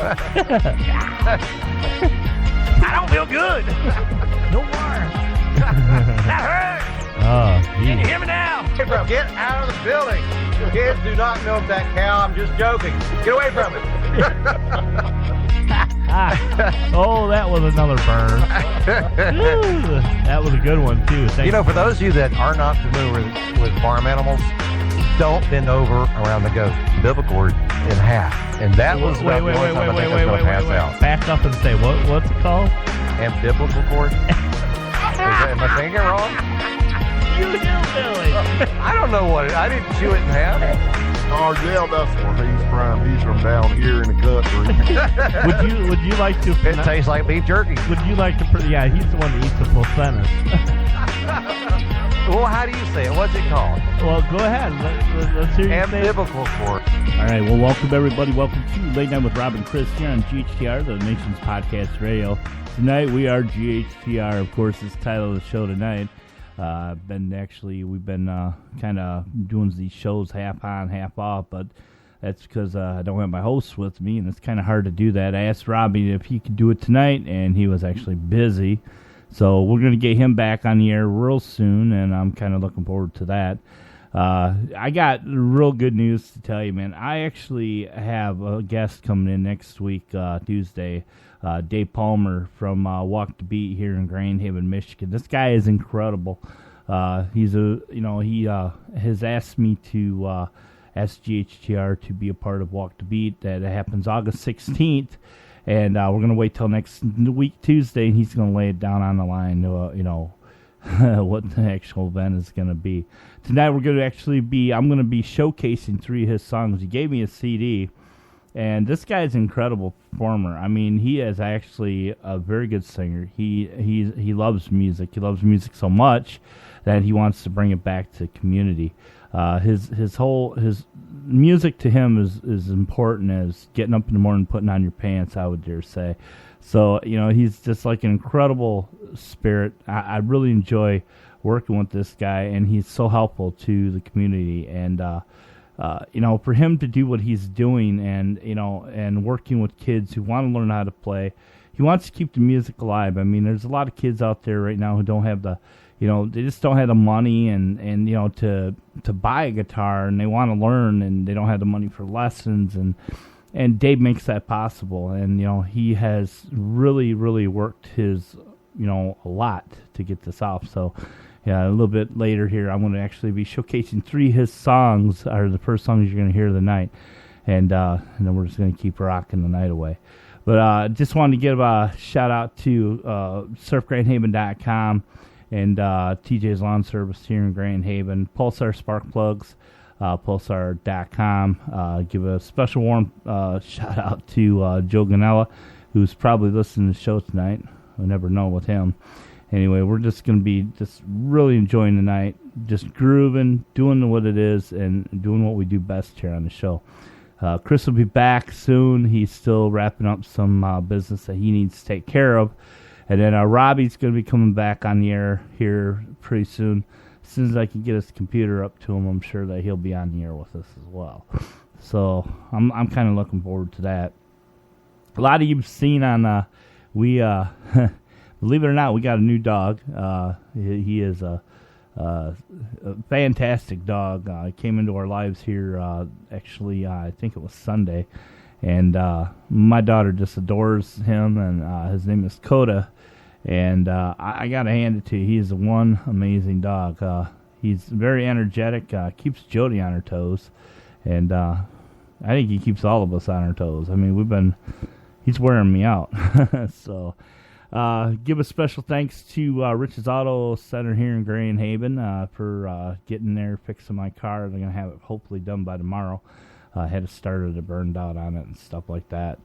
I don't feel good. No more. That hurts. Oh, Can you hear me now? Hey, bro, get out of the building. Kids do not milk that cow. I'm just joking. Get away from it. Oh, that was another burn. Ooh, that was a good one, too. You know, for those of you that are not familiar with farm animals, don't bend over around the goat. Biblical in half. And that was wait. Back up and say, what's it called? Biblical cord. Am I saying it wrong? You hillbilly. I don't know what I didn't chew it in half. Oh, yeah, that's where he's from down here in the country. Would you like to? It tastes like beef jerky. Would you like to? Yeah, he's the one that eats the placenta. Well, how do you say it? What's it called? Well, go ahead. Let's hear you say it. Biblical cord. All right. Well, welcome everybody. Welcome to Late Night with Rob and Chris here on GHTR, the nation's podcast radio. Tonight we are GHTR. Of course, it's the title of the show tonight. We've been kind of doing these shows half on, half off, but that's because I don't have my host with me, and it's kind of hard to do that. I asked Robbie if he could do it tonight, and he was actually busy. So we're going to get him back on the air real soon, and I'm kind of looking forward to that. I got real good news to tell you, man. I actually have a guest coming in next week, Tuesday. Dave Palmer from Walk the Beat here in Grand Haven, Michigan. This guy is incredible. He has asked me to ask GHTR to be a part of Walk the Beat. That happens August 16th, and we're going to wait till next week Tuesday, and he's going to lay it down on the line. What the actual event is going to be. Tonight I'm going to be showcasing 3 of his songs. He gave me a CD. And this guy's an incredible performer. I mean, he is actually a very good singer. He loves music. He loves music so much that he wants to bring it back to the community. His music to him is important as getting up in the morning and putting on your pants, I would dare say. So, he's just like an incredible spirit. I really enjoy working with this guy, and he's so helpful to the community. And for him to do what he's doing and working with kids who want to learn how to play, he wants to keep the music alive. I mean, there's a lot of kids out there right now who don't have they just don't have the money and to buy a guitar, and they want to learn, and they don't have the money for lessons, and Dave makes that possible. And, he has really, really worked his, a lot to get this off. So, yeah, a little bit later here, I'm going to actually be showcasing 3 of his songs, are the first songs you're going to hear tonight. And then we're just going to keep rocking the night away. But just wanted to give a shout-out to surfgrandhaven.com and TJ's Lawn Service here in Grand Haven, Pulsar Spark Plugs, pulsar.com. Give a special warm shout-out to Joe Ganella, who's probably listening to the show tonight. We'll never know with him. Anyway, we're just going to be just really enjoying the night, just grooving, doing what it is, and doing what we do best here on the show. Chris will be back soon. He's still wrapping up some business that he needs to take care of. And then Robbie's going to be coming back on the air here pretty soon. As soon as I can get his computer up to him, I'm sure that he'll be on the air with us as well. So I'm kind of looking forward to that. A lot of you've seen on believe it or not, we got a new dog. He is a fantastic dog. He came into our lives here, I think it was Sunday. And my daughter just adores him, and his name is Coda. And I got to hand it to you. He is one amazing dog. He's very energetic, keeps Jody on her toes. And I think he keeps all of us on our toes. I mean, he's wearing me out. So... give a special thanks to Rich's Auto Center here in Grand Haven for getting there, fixing my car. They're going to have it hopefully done by tomorrow. I had a starter that burned out on it and stuff like that.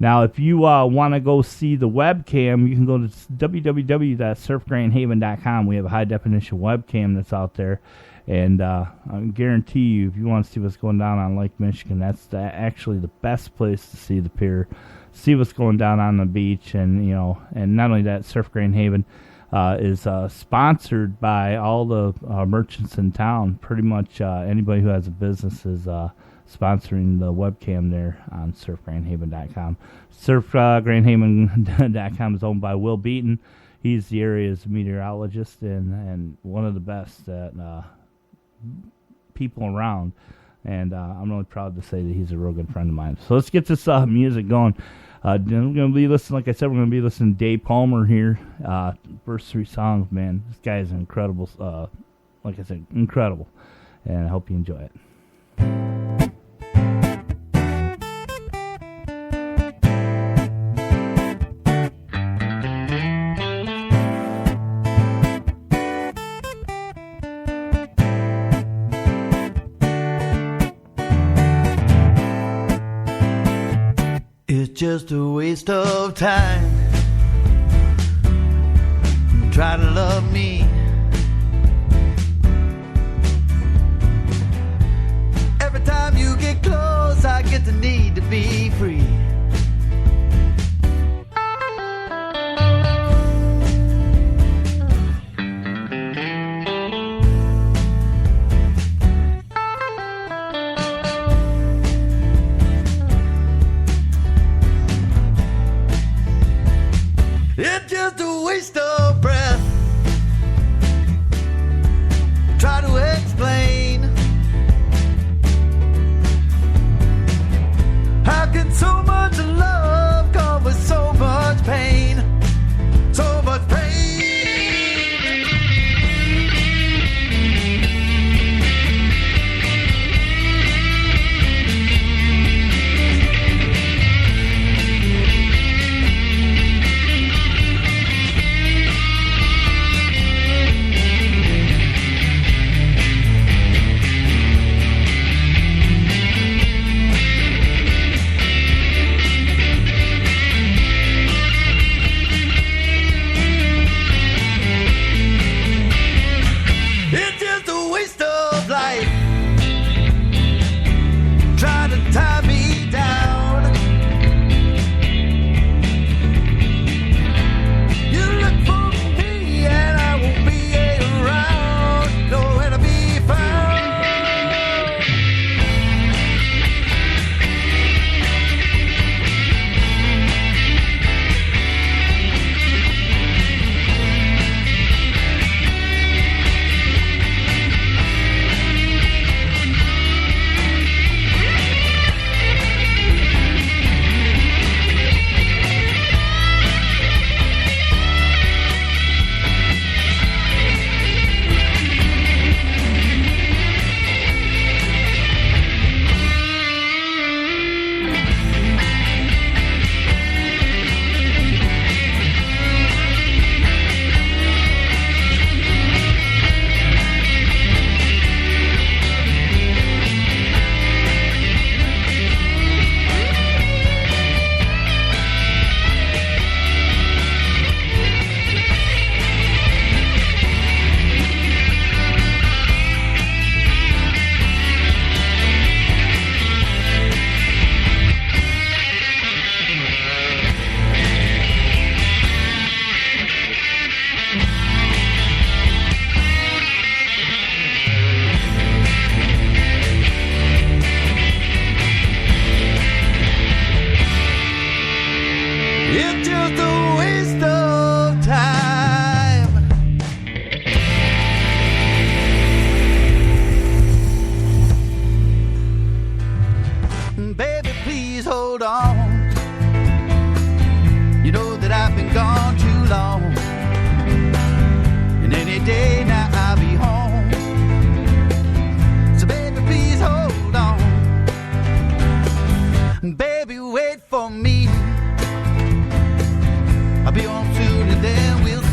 Now, if you want to go see the webcam, you can go to www.surfgrandhaven.com. We have a high-definition webcam that's out there. And I guarantee you, if you want to see what's going down on Lake Michigan, that's actually the best place to see the pier. See what's going down on the beach, and and not only that, Surf Grand Haven. is sponsored by all the merchants in town. Pretty much anybody who has a business is sponsoring the webcam there on surfgrandhaven.com. Surfgrandhaven.com is owned by Will Beaton. He's the area's meteorologist and one of the best people around. And I'm really proud to say that he's a real good friend of mine. So let's get this music going. We're going to be listening, like I said, we're going to be listening to Dave Palmer here. First 3 songs, man. This guy is incredible. Like I said, incredible. And I hope you enjoy it. It's just a waste of time. Try to love me. Every time you get close, I get the need to be free. It's just a waste of breath. Try to explain. How can so much love come with so much pain? So much pain. It's just a waste of life. Try to tie me down. You look for me and I won't be around. Nowhere to be found. It's just a waste of time. Baby, please hold on. You know that I've been gone too long. And any day now I'll be home. So baby, please hold on. Baby, wait for me. I'll be home soon and then we'll see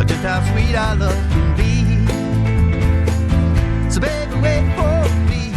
just how sweet our love can be. So baby, wait for me.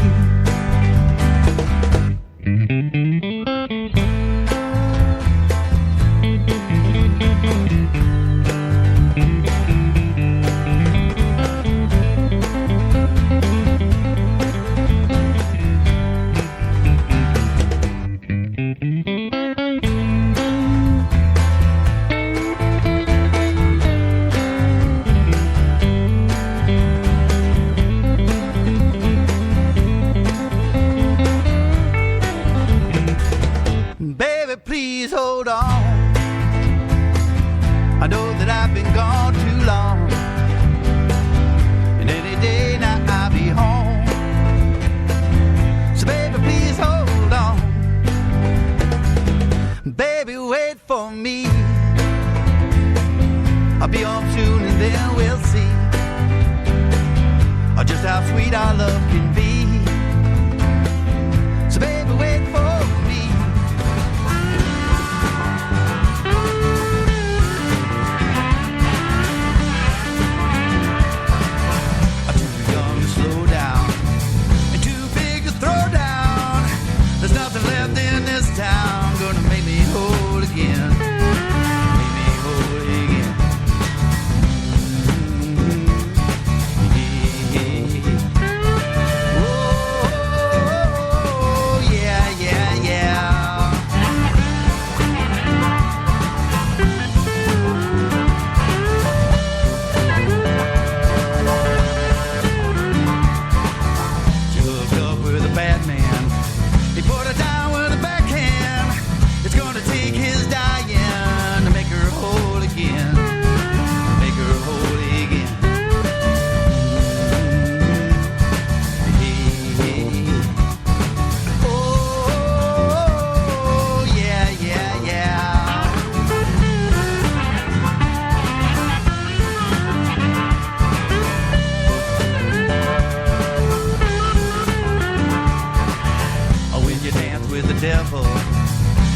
devil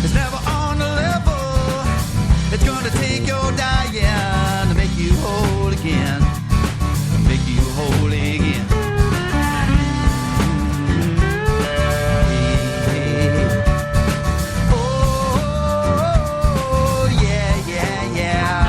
is never on the level. It's gonna take your dying to make you whole again. Make you whole again. Oh, yeah, yeah, yeah.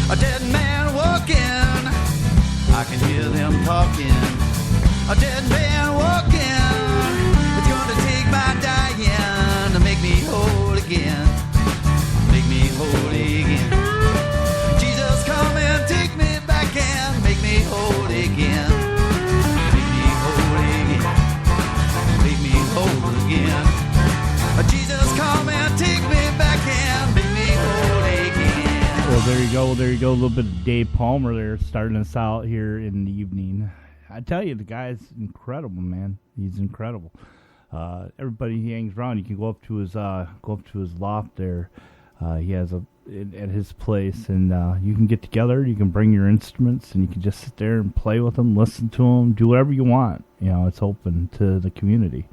A dead man walking, I can hear them talking. A dead man walking, it's gonna take my dying to make me whole again. Make me whole again. Jesus, come and take me back and make me whole again. Make me whole again. Make me whole again. Jesus, come and take me back and make me whole again. Well, there you go. There you go. A little bit of Dave Palmer there starting us out here in the evening. I tell you, the guy's incredible, man. He's incredible. Everybody he hangs around, you can go up to his loft there. He has at his place, and you can get together. You can bring your instruments, and you can just sit there and play with them, listen to them, do whatever you want. You know, it's open to the community,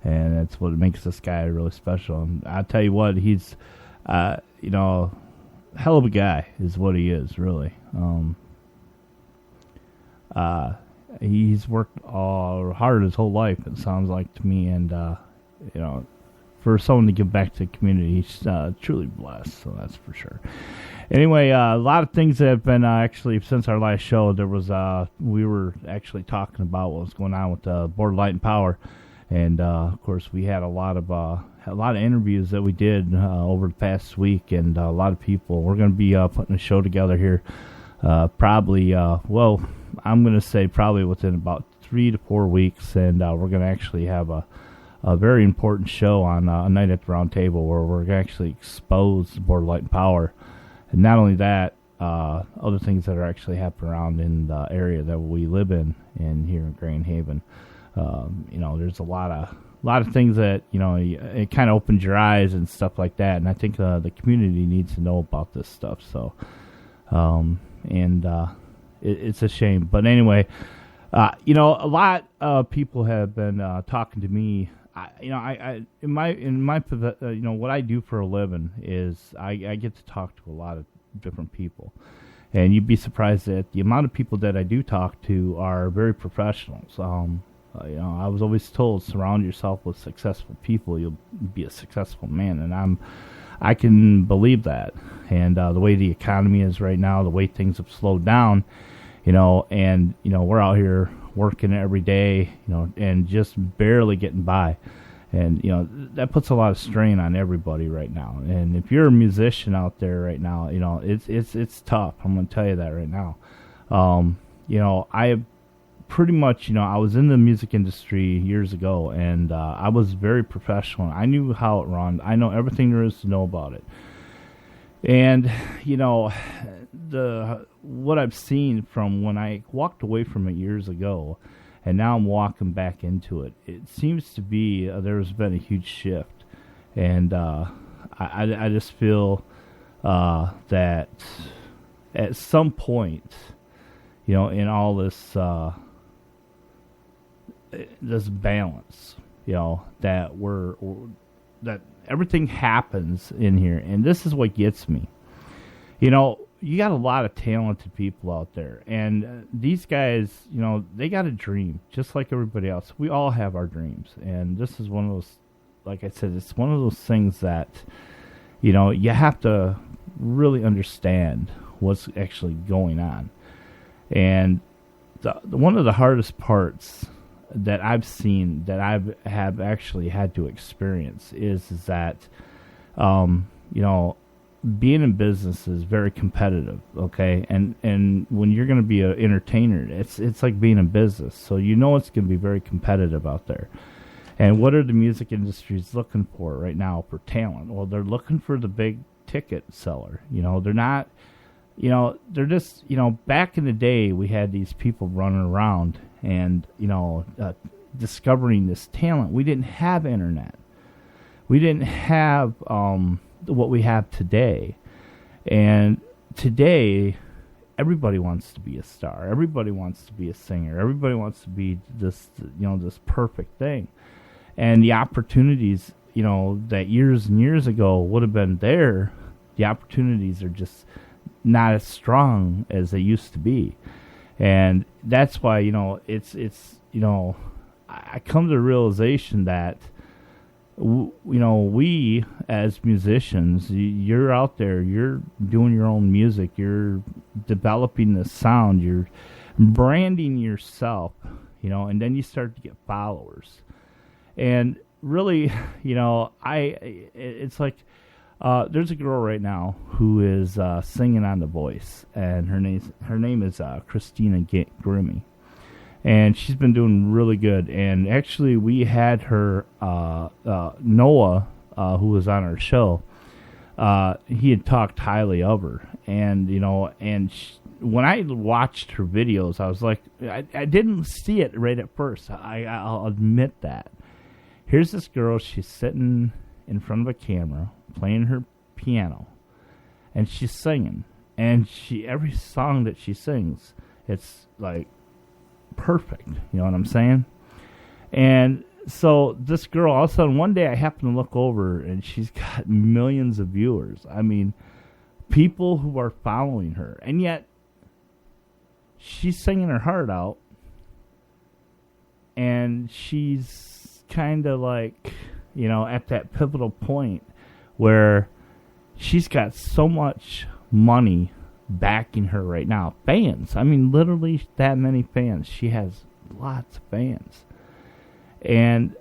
and that's what makes this guy really special. And I tell you what, he's, hell of a guy is what he is, really. He's worked hard his whole life, it sounds like to me, and for someone to give back to the community, he's truly blessed, so that's for sure. Anyway, a lot of things that have been actually since our last show. There was we were actually talking about what was going on with Board Light and Power, and of course we had a lot of interviews that we did over the past week, and a lot of people. We're going to be putting a show together here, probably. I'm going to say probably within about 3 to 4 weeks, and we're going to actually have a very important show on a night at the round table where we're going to actually expose Board Light and Power. And not only that, other things that are actually happening around in the area that we live in here in Grand Haven. There's a lot of things that, it kind of opens your eyes and stuff like that. And I think the community needs to know about this stuff. So, it's a shame. But anyway, a lot of people have been talking to me. What I do for a living is I get to talk to a lot of different people, and you'd be surprised at the amount of people that I do talk to are very professionals. I was always told, surround yourself with successful people, you'll be a successful man, and I can believe that. And the way the economy is right now, the way things have slowed down, we're out here working every day, and just barely getting by. And, that puts a lot of strain on everybody right now. And if you're a musician out there right now, it's tough. I'm going to tell you that right now. I pretty much, I was in the music industry years ago, and I was very professional. I knew how it run. I know everything there is to know about it. And, what I've seen from when I walked away from it years ago, and now I'm walking back into it, it seems to be there's been a huge shift. And I just feel that at some point, in all this this balance, that that everything happens in here, and this is what gets me. You got a lot of talented people out there, and these guys, they got a dream, just like everybody else. We all have our dreams, and this is one of those, like I said, it's one of those things that, you have to really understand what's actually going on. And one of the hardest parts that I've seen, that have actually had to experience, is that, being in business is very competitive, okay? And when you're going to be an entertainer, it's like being in business. So it's going to be very competitive out there. And what are the music industries looking for right now for talent? Well, they're looking for the big ticket seller. They're not, they're just, back in the day, we had these people running around and, discovering this talent. We didn't have internet. We didn't have what we have today. And today, everybody wants to be a star. Everybody wants to be a singer. Everybody wants to be this, this perfect thing. And the opportunities, that years and years ago would have been there, the opportunities are just not as strong as they used to be. And that's why, I come to the realization that, we as musicians, you're out there, you're doing your own music, you're developing the sound, you're branding yourself, and then you start to get followers. And really, it's like, there's a girl right now who is singing on The Voice, and her name is Christina Grimmie. And she's been doing really good. And actually, we had her, Noah, who was on our show, he had talked highly of her. And, when I watched her videos, I was like, I didn't see it right at first. I'll admit that. Here's this girl, she's sitting in front of a camera, playing her piano, and she's singing. And every song that she sings, it's like, perfect, you know what I'm saying? And so this girl, all of a sudden, one day I happen to look over and she's got millions of viewers. I mean, people who are following her, and yet she's singing her heart out, and she's kind of like, at that pivotal point where she's got so much money backing her right now. Fans. I mean, literally that many fans. She has lots of fans. And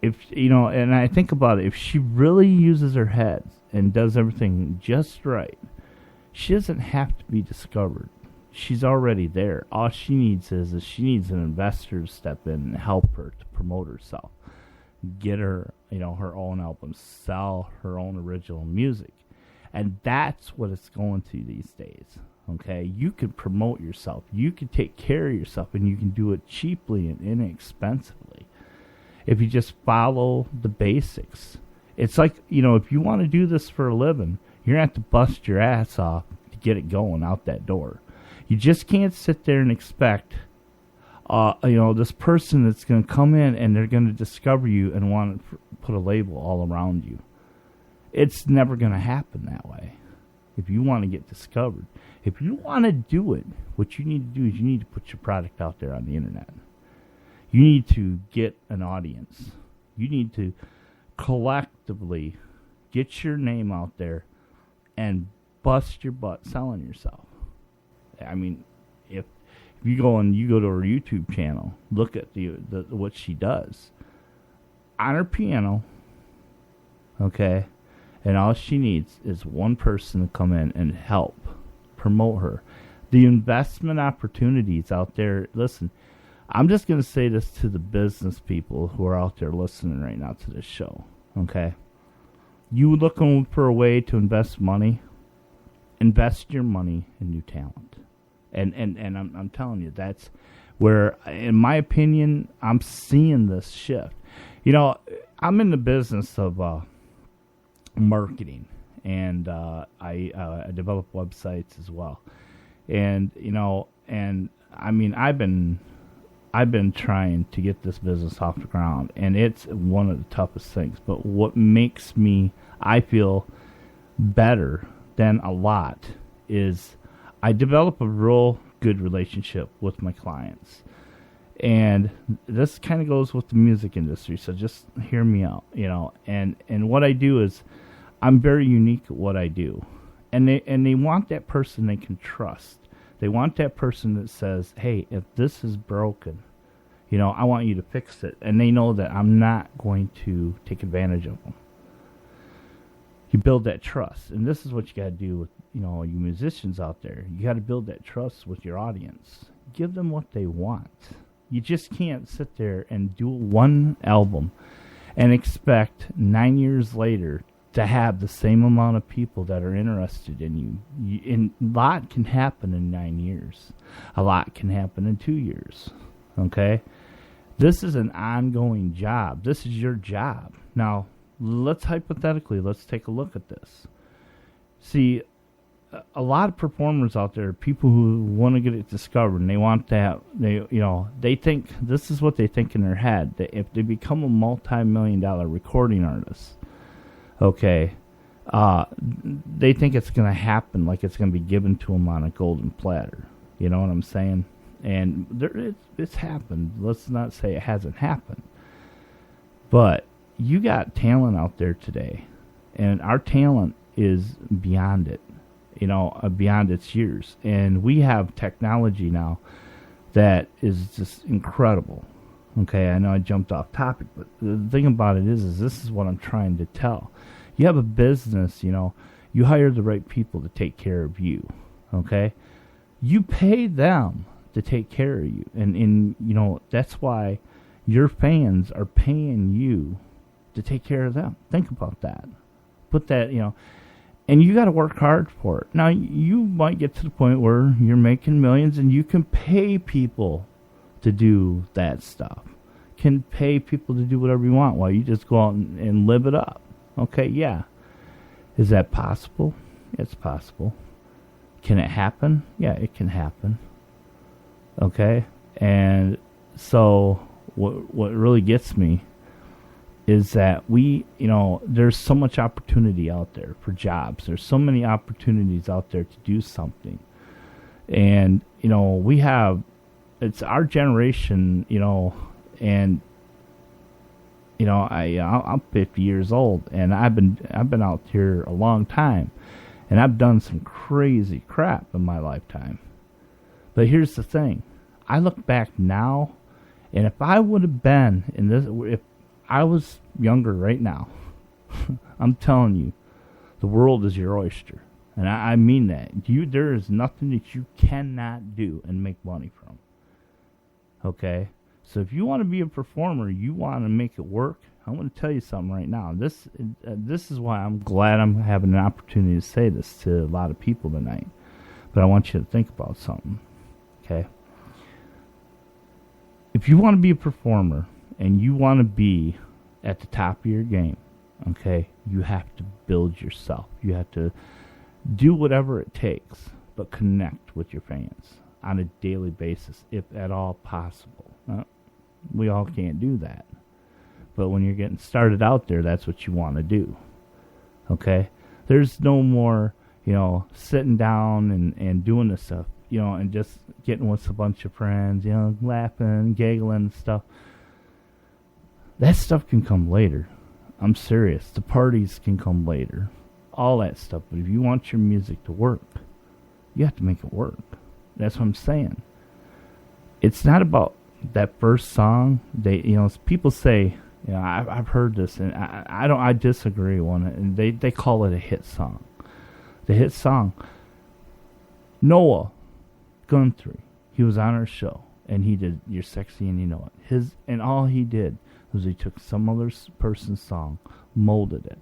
and I think about it, if she really uses her head and does everything just right, she doesn't have to be discovered. She's already there. All she needs is she needs an investor to step in and help her to promote herself. Get her, her own album, sell her own original music. And that's what it's going to these days, okay? You can promote yourself. You can take care of yourself, and you can do it cheaply and inexpensively if you just follow the basics. It's like, if you want to do this for a living, you're going to have to bust your ass off to get it going out that door. You just can't sit there and expect, this person that's going to come in and they're going to discover you and want to put a label all around you. It's never going to happen that way. If you want to get discovered, if you want to do it, what you need to do is you need to put your product out there on the internet. You need to get an audience. You need to collectively get your name out there and bust your butt selling yourself. I mean, if you go to her YouTube channel, look at the what she does on her piano, okay? And all she needs is one person to come in and help promote her. The investment opportunities out there, listen, I'm just going to say this to the business people who are out there listening right now to this show, okay? You looking for a way to invest money? Invest your money in new talent. And I'm telling you, that's where, in my opinion, I'm seeing this shift. I'm in the business of marketing, and I develop websites as well. And I mean, I've been trying to get this business off the ground, and it's one of the toughest things. But what makes me, I feel, better than a lot is I develop a real good relationship with my clients. And this kind of goes with the music industry, so just hear me out, And what I do is I'm very unique at what I do. And they want that person they can trust. They want that person that says, hey, if this is broken, I want you to fix it. And they know that I'm not going to take advantage of them. You build that trust. And this is what you got to do with, you musicians out there. You got to build that trust with your audience. Give them what they want. You just can't sit there and do one album and expect 9 years later to have the same amount of people that are interested in you. And a lot can happen in 9 years. A lot can happen in 2 years. Okay? This is an ongoing job. This is your job. Now, let's take a look at this. See, a lot of performers out there, people who want to get it discovered, and they want that, they think, this is what they think in their head, that if they become a multi-million-dollar recording artist, okay, they think it's going to happen, like it's going to be given to them on a golden platter. You know what I'm saying? And it's happened. Let's not say it hasn't happened. But you got talent out there today, and our talent is beyond it, beyond its years. And we have technology now that is just incredible. Okay, I know I jumped off topic, but the thing about it is this is what I'm trying to tell. You have a business, you hire the right people to take care of you, okay? You pay them to take care of you. And that's why your fans are paying you to take care of them. Think about that. Put that, and you got to work hard for it. Now, you might get to the point where you're making millions and you can pay people to do that stuff. Can pay people to do whatever you want while you just go out and live it up. Okay, yeah. Is that possible? It's possible. Can it happen? Yeah, it can happen. Okay? And so what really gets me is that there's so much opportunity out there for jobs. There's so many opportunities out there to do something. And, it's our generation, and I'm 50 years old, and I've been out here a long time, and I've done some crazy crap in my lifetime. But here's the thing: I look back now, and if I would have been if I was younger right now, I'm telling you, the world is your oyster, and I mean that. There is nothing that you cannot do and make money from. Okay? So if you want to be a performer, you want to make it work, I'm going to tell you something right now. This is why I'm glad I'm having an opportunity to say this to a lot of people tonight. But I want you to think about something. Okay? If you want to be a performer and you want to be at the top of your game, okay, you have to build yourself. You have to do whatever it takes, but connect with your fans on a daily basis, if at all possible. We all can't do that. But when you're getting started out there, that's what you want to do. Okay? There's no more, sitting down and doing this stuff, and just getting with a bunch of friends, laughing, giggling and stuff. That stuff can come later. I'm serious. The parties can come later. All that stuff. But if you want your music to work, you have to make it work. That's what I'm saying. It's not about that first song. People say, I've heard this, and I disagree on it, and they call it a hit song. The hit song. Noah Guthrie, he was on our show, and he did "You're Sexy and You Know It." And all he did was he took some other person's song, molded it,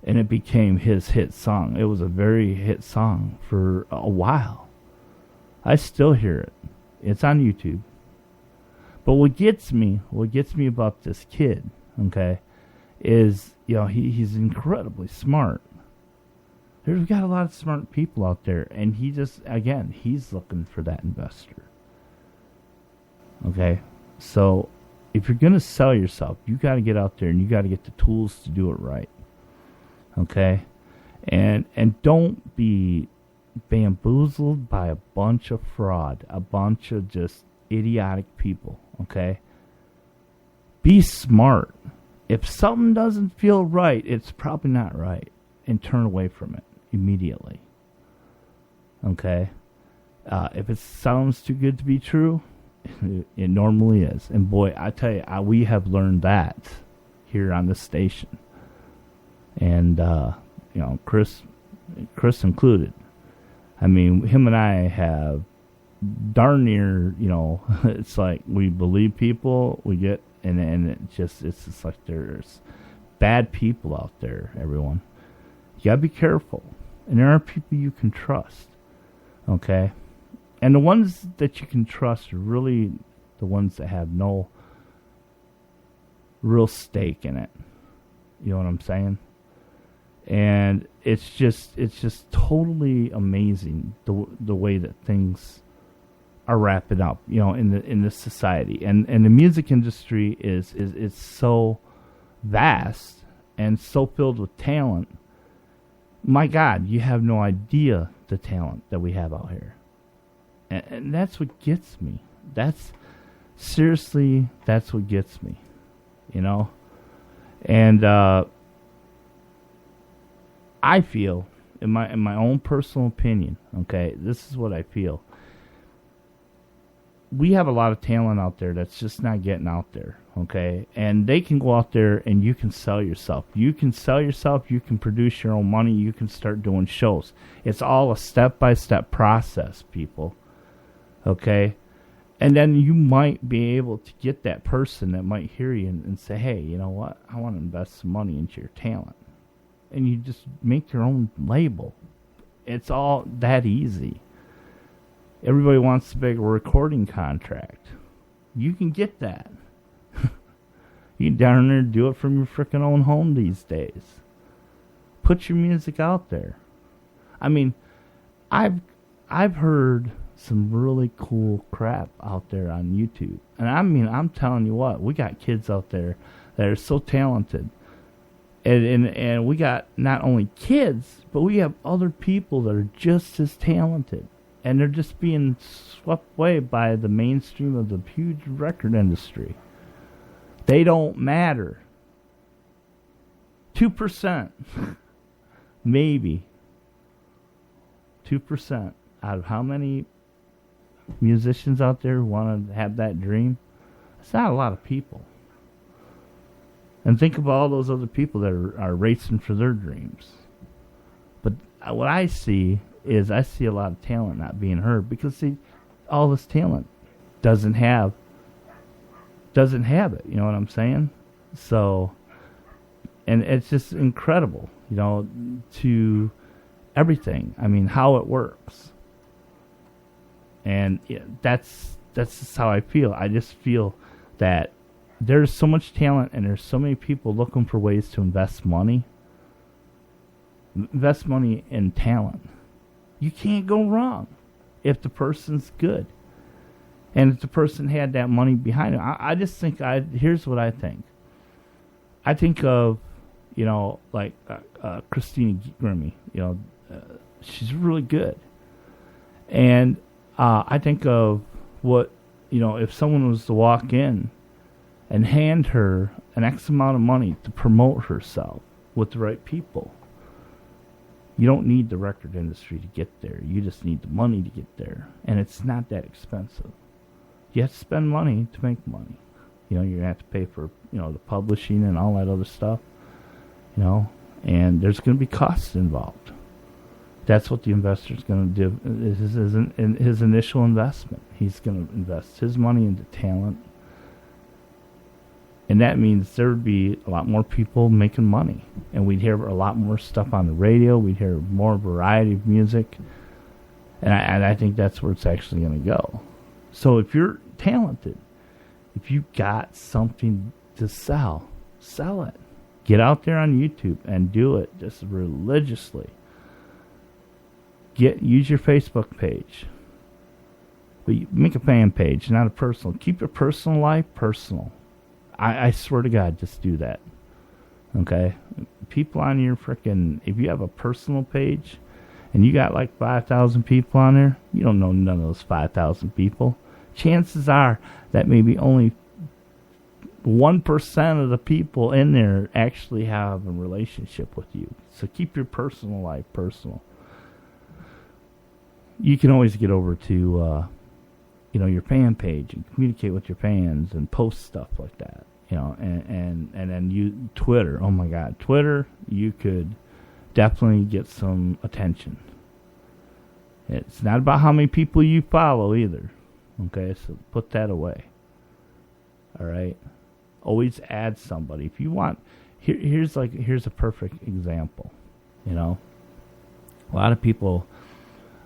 and it became his hit song. It was a very hit song for a while. I still hear it. It's on YouTube. But what gets me about this kid, okay, is, he's incredibly smart. We've got a lot of smart people out there, and he's looking for that investor. Okay? So, if you're going to sell yourself, you got to get out there and you got to get the tools to do it right. Okay? And don't be bamboozled by a bunch of fraud, a bunch of just idiotic people, okay? Be smart. If something doesn't feel right, it's probably not right, and turn away from it immediately, okay? If it sounds too good to be true, It normally is. And boy, I tell you, we have learned that here on this station. And, Chris included. I mean, him and I have darn near, it's like we believe people, we get, and it's just like there's bad people out there, everyone. You gotta be careful. And there are people you can trust. Okay? And the ones that you can trust are really the ones that have no real stake in it. You know what I'm saying? And it's just totally amazing the way that things are wrapping up, in this society. And the music industry is so vast and so filled with talent. My God, you have no idea the talent that we have out here. And that's what gets me. That's what gets me, And I feel, in my own personal opinion, okay, this is what I feel. We have a lot of talent out there that's just not getting out there, okay? And they can go out there and you can sell yourself. You can sell yourself, you can produce your own money, you can start doing shows. It's all a step-by-step process, people, okay? And then you might be able to get that person that might hear you and say, hey, you know what? I want to invest some money into your talent. And you just make your own label. It's all that easy. Everybody wants a big recording contract. You can get that. You can down there do it from your freaking own home these days. Put your music out there. I mean, I've heard some really cool crap out there on YouTube. And I mean, I'm telling you what, we got kids out there that are so talented. And we got not only kids, but we have other people that are just as talented. And they're just being swept away by the mainstream of the huge record industry. They don't matter. 2%. Maybe. 2% out of how many musicians out there who want to have that dream? It's not a lot of people. And think about all those other people that are racing for their dreams. But what I see is I see a lot of talent not being heard because all this talent doesn't have it. You know what I'm saying? So, and it's just incredible, to everything. I mean, how it works. And that's just how I feel. I just feel that there's so much talent and there's so many people looking for ways to invest money. Invest money in talent. You can't go wrong if the person's good. And if the person had that money behind it. I just think, here's what I think. I think of, like Christina Grimmie. She's really good. And I think of what, if someone was to walk in and hand her an X amount of money to promote herself with the right people. You don't need the record industry to get there. You just need the money to get there. And it's not that expensive. You have to spend money to make money. You're going to have to pay for, the publishing and all that other stuff. And there's going to be costs involved. That's what the investor's going to do. His initial investment. He's going to invest his money into talent. And that means there would be a lot more people making money. And we'd hear a lot more stuff on the radio. We'd hear more variety of music. And I think that's where it's actually going to go. So if you're talented, if you got something to sell it. Get out there on YouTube and do it just religiously. Use your Facebook page. But make a fan page, not a personal. Keep your personal life personal. I swear to God, just do that. Okay? People on your frickin', if you have a personal page and you got like 5,000 people on there, you don't know none of those 5,000 people. Chances are that maybe only 1% of the people in there actually have a relationship with you. So keep your personal life personal. You can always get over to your fan page and communicate with your fans and post stuff like that. And then you Twitter. Oh my God, Twitter! You could definitely get some attention. It's not about how many people you follow either. Okay, so put that away. All right, always add somebody if you want. Here's a perfect example. A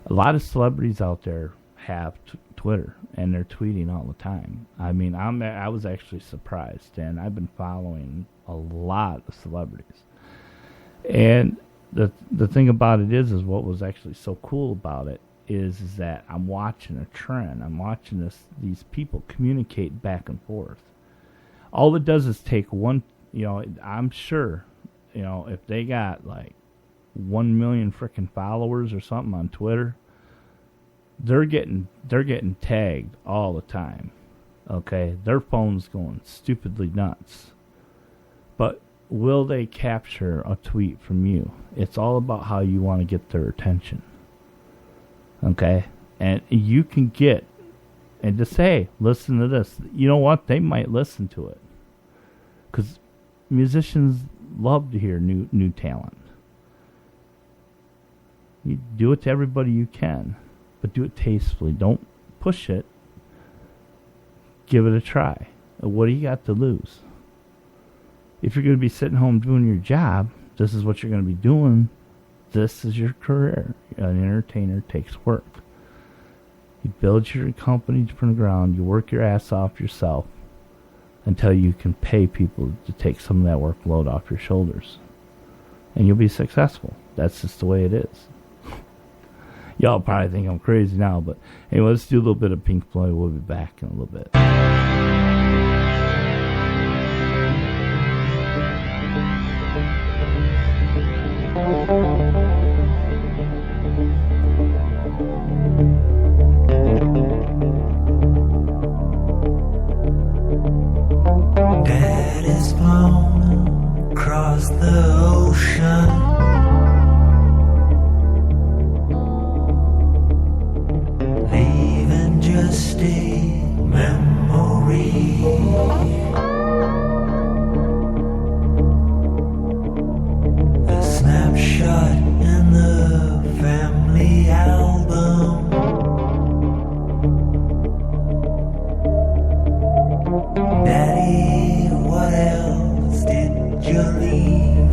lot of celebrities out there have Twitter, and they're tweeting all the time. I mean, I was actually surprised, and I've been following a lot of celebrities. And the thing about it is what was actually so cool about it is that I'm watching a trend. I'm watching these people communicate back and forth. All it does is take one. I'm sure, if they got like 1 million freaking followers or something on Twitter, they're getting tagged all the time. Okay, their phone's going stupidly nuts. But will they capture a tweet from you? It's all about how you want to get their attention. Okay, and you can get and just say, listen to this. You know what? They might listen to it because musicians love to hear new talent. You do it to everybody you can. But do it tastefully. Don't push it. Give it a try. What do you got to lose? If you're going to be sitting home doing your job, this is what you're going to be doing. This is your career. An entertainer takes work. You build your company from the ground. You work your ass off yourself until you can pay people to take some of that workload off your shoulders. And you'll be successful. That's just the way it is. Y'all probably think I'm crazy now, but anyway, let's do a little bit of Pink Floyd. We'll be back in a little bit. Dad is flown across the ocean. Just a memory. A snapshot in the family album. Daddy, what else did you leave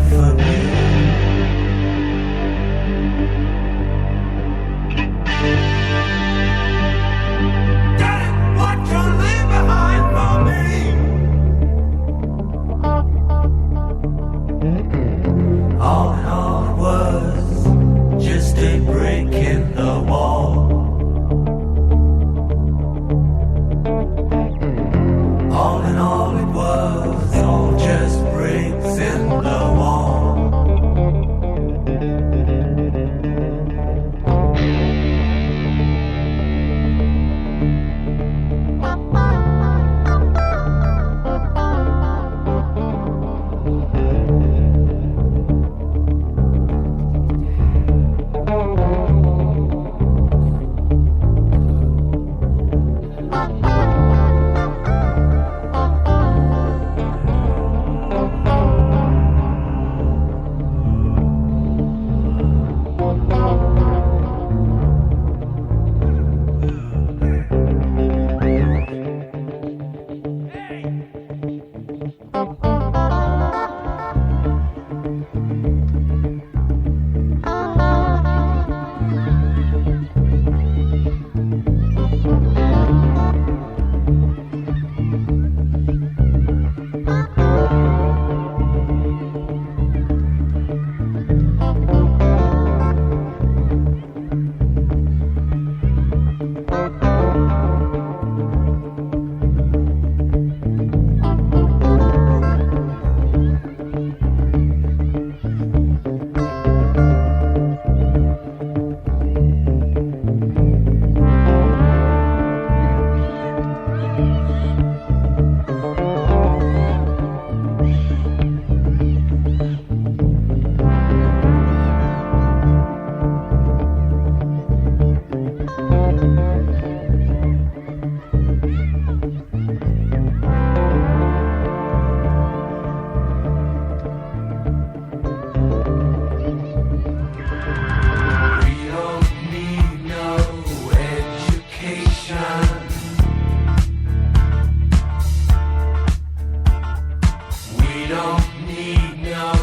don't need no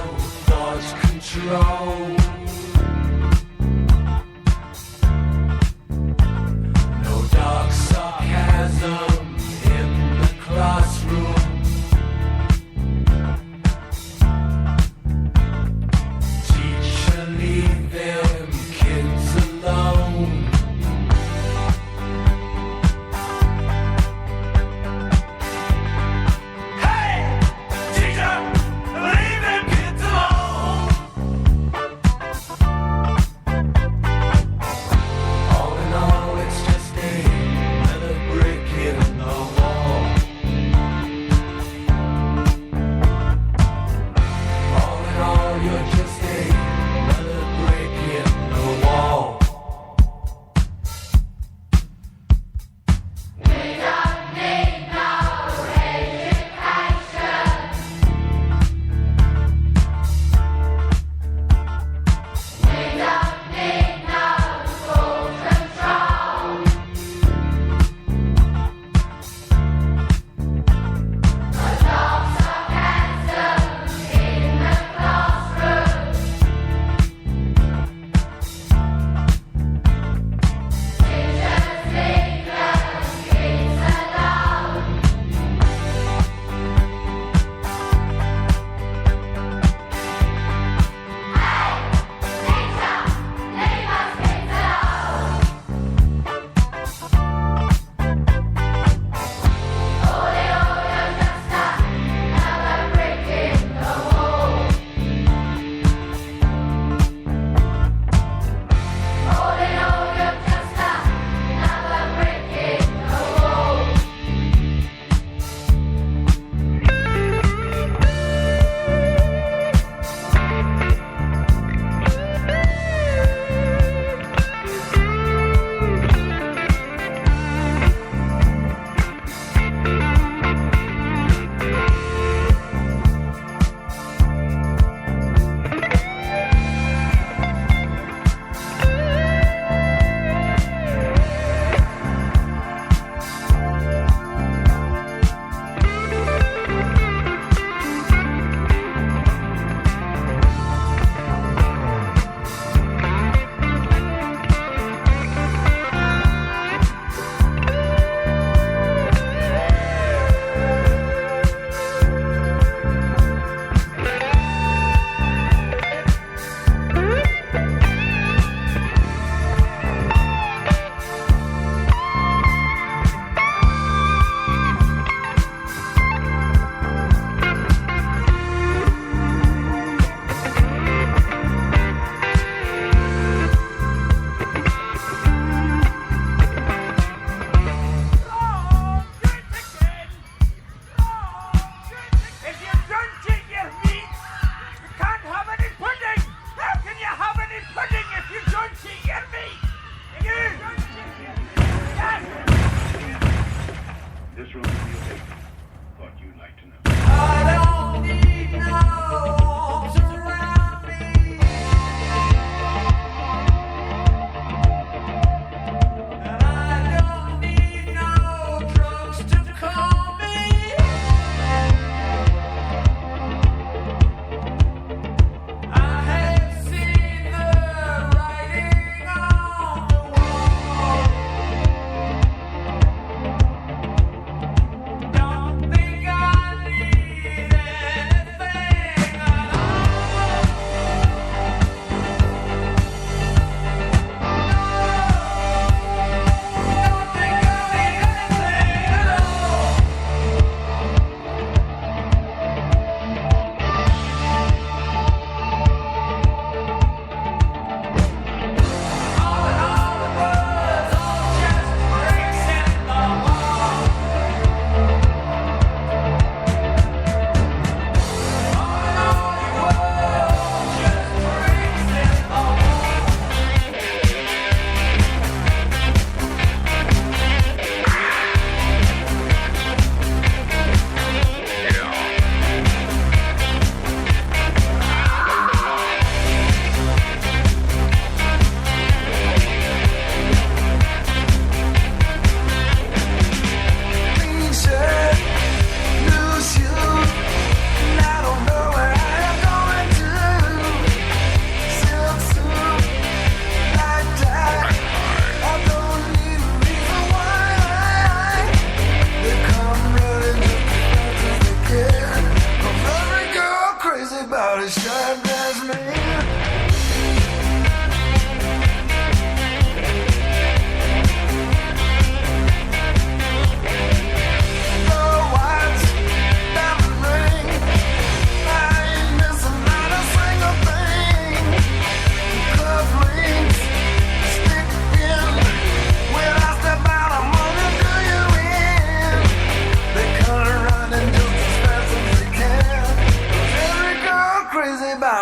thought control. No dark sarcasm in the classroom. Teacher, leave them kids alone. Hey, teacher!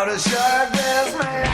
about a sharkless man.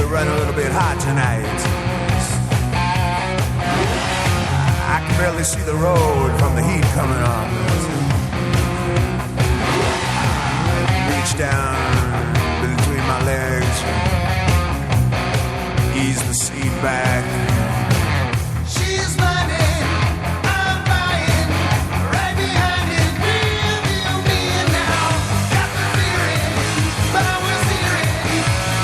running a little bit hot tonight. I can barely see the road from the heat coming on. Reach down between my legs, ease the seat back. She's running, I'm buying, right behind it, real me now. Got the feeling, but I was hearing,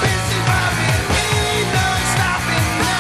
busy popping, ain't no stopping now.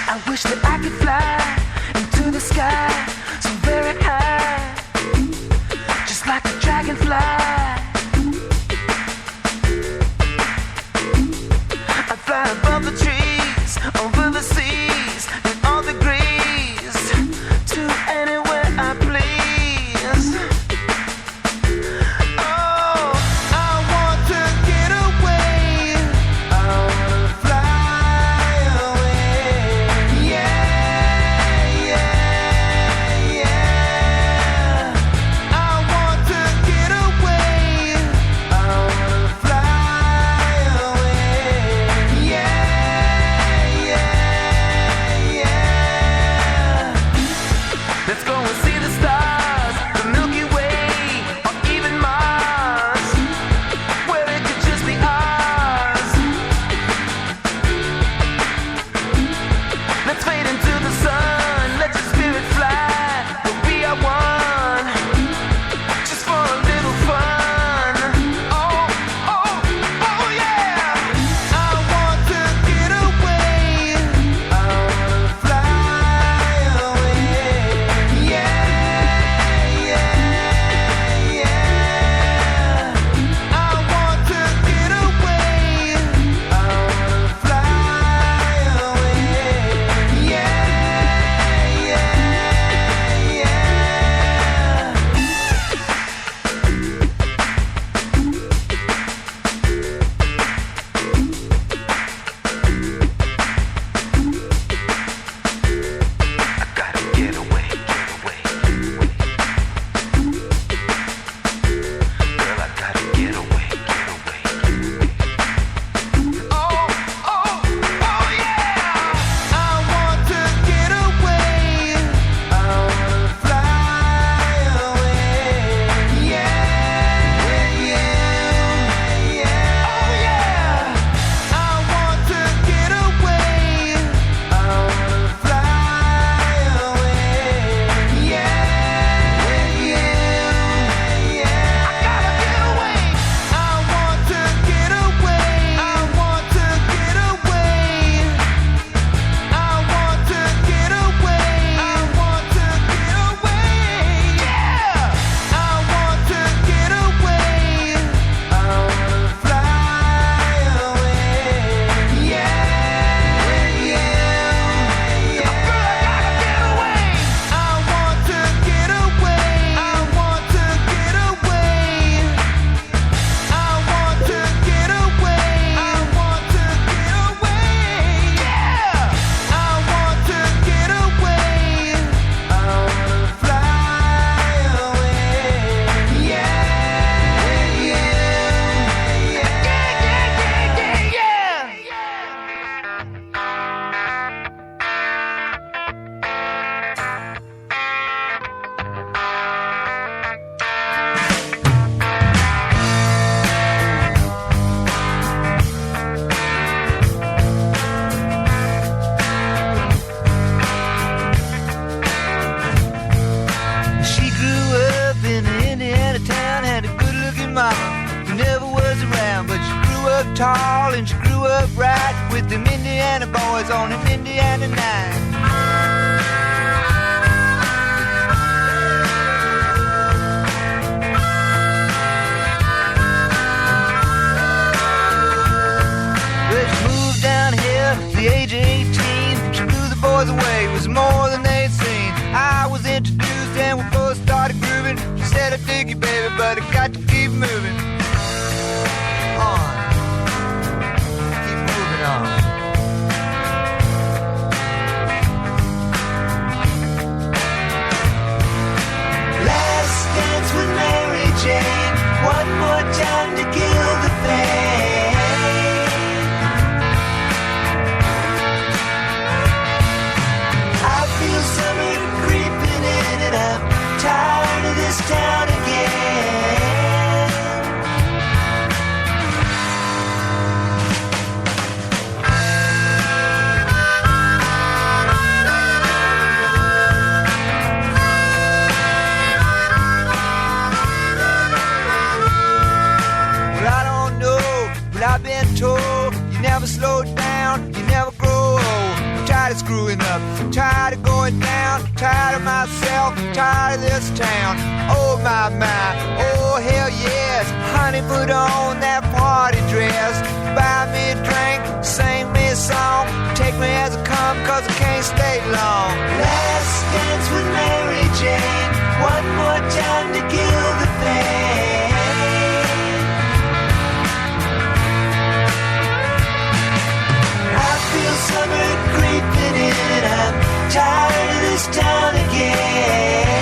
I wish that I could fly into the sky so very high, just like a dragonfly. I'd fly above the trees, over the seas, in all degrees, to anywhere I please. Oh, I want to get away. I want to fly away. Yeah, yeah, yeah. I want to get away. I want to fly away. Yeah, yeah, yeah. Let's go and see the stars, the Milky Way, or even Mars, where it could just be ours. Let's fade into the sun, let your spirit fly, we'll be our one, just for a little fun. Oh, oh, oh yeah. I want to get away. I want to fly away. Yeah, yeah, yeah. I want to get away. I want to fly away. Yeah, yeah, yeah. I gotta get away, get away, get away. Girl, I gotta get away, get away, get away. Oh, oh, oh yeah! I want to get away. I want to fly away. Yeah, yeah, yeah. Oh yeah! I want to get away. I want to fly away. Yeah, yeah, yeah. I gotta get away. I want to get away. I want to get away. I want to get away. I want to get away. Yeah. I want to get away. I want to fly away. Yeah, yeah, yeah. Girl, I gotta get away. I want to get away. I want to get away. I want to get away. I want to get away. Yeah. I want to get away. I want to fly away. Yeah, yeah, yeah, yeah, yeah, She grew up in an Indiana town, had a good-looking mama who never was around, but she grew up tall and she grew up right with them Indiana boys on an Indiana boys away. It was more than they'd seen. I was introduced and we both started grooving. She said, I dig you, baby, but I got to keep moving on. Keep moving on. Last dance with Mary Jane. One more time to kill the pain. I feel summer creeping in and I'm tired of this town again. Well, I don't know, but I've been told you never slow down, you never grow old. I'm tired of screwing up, I'm tired of going down, tired of myself, tired of this town. Oh my, oh hell yes. Honey, put on that party dress, buy me a drink, sing me a song, take me as I come, cause I can't stay long. Last dance with Mary Jane, one more time to kill the pain. I feel summer creeping in and I'm tired of this town again.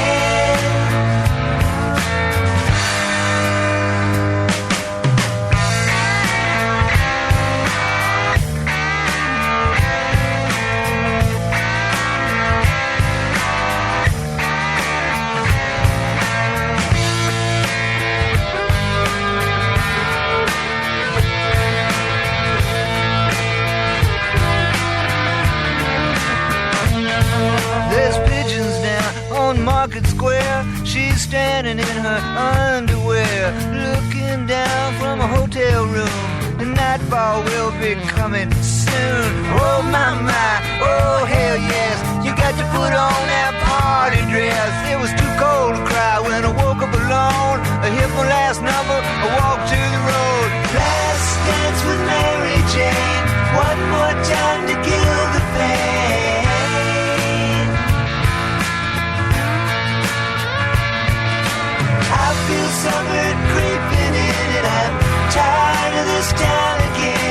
There's pigeons down on Market Square. She's standing in her underwear, looking down from a hotel room. The nightfall will be coming soon. Oh my, oh hell yes. You got to put on that party dress. It was too cold to cry when I woke up alone. I hit my last number, I walked to the road. Last dance with Mary Jane, one more time to kill the pain. I feel summer creeping in and I'm tired of this town again.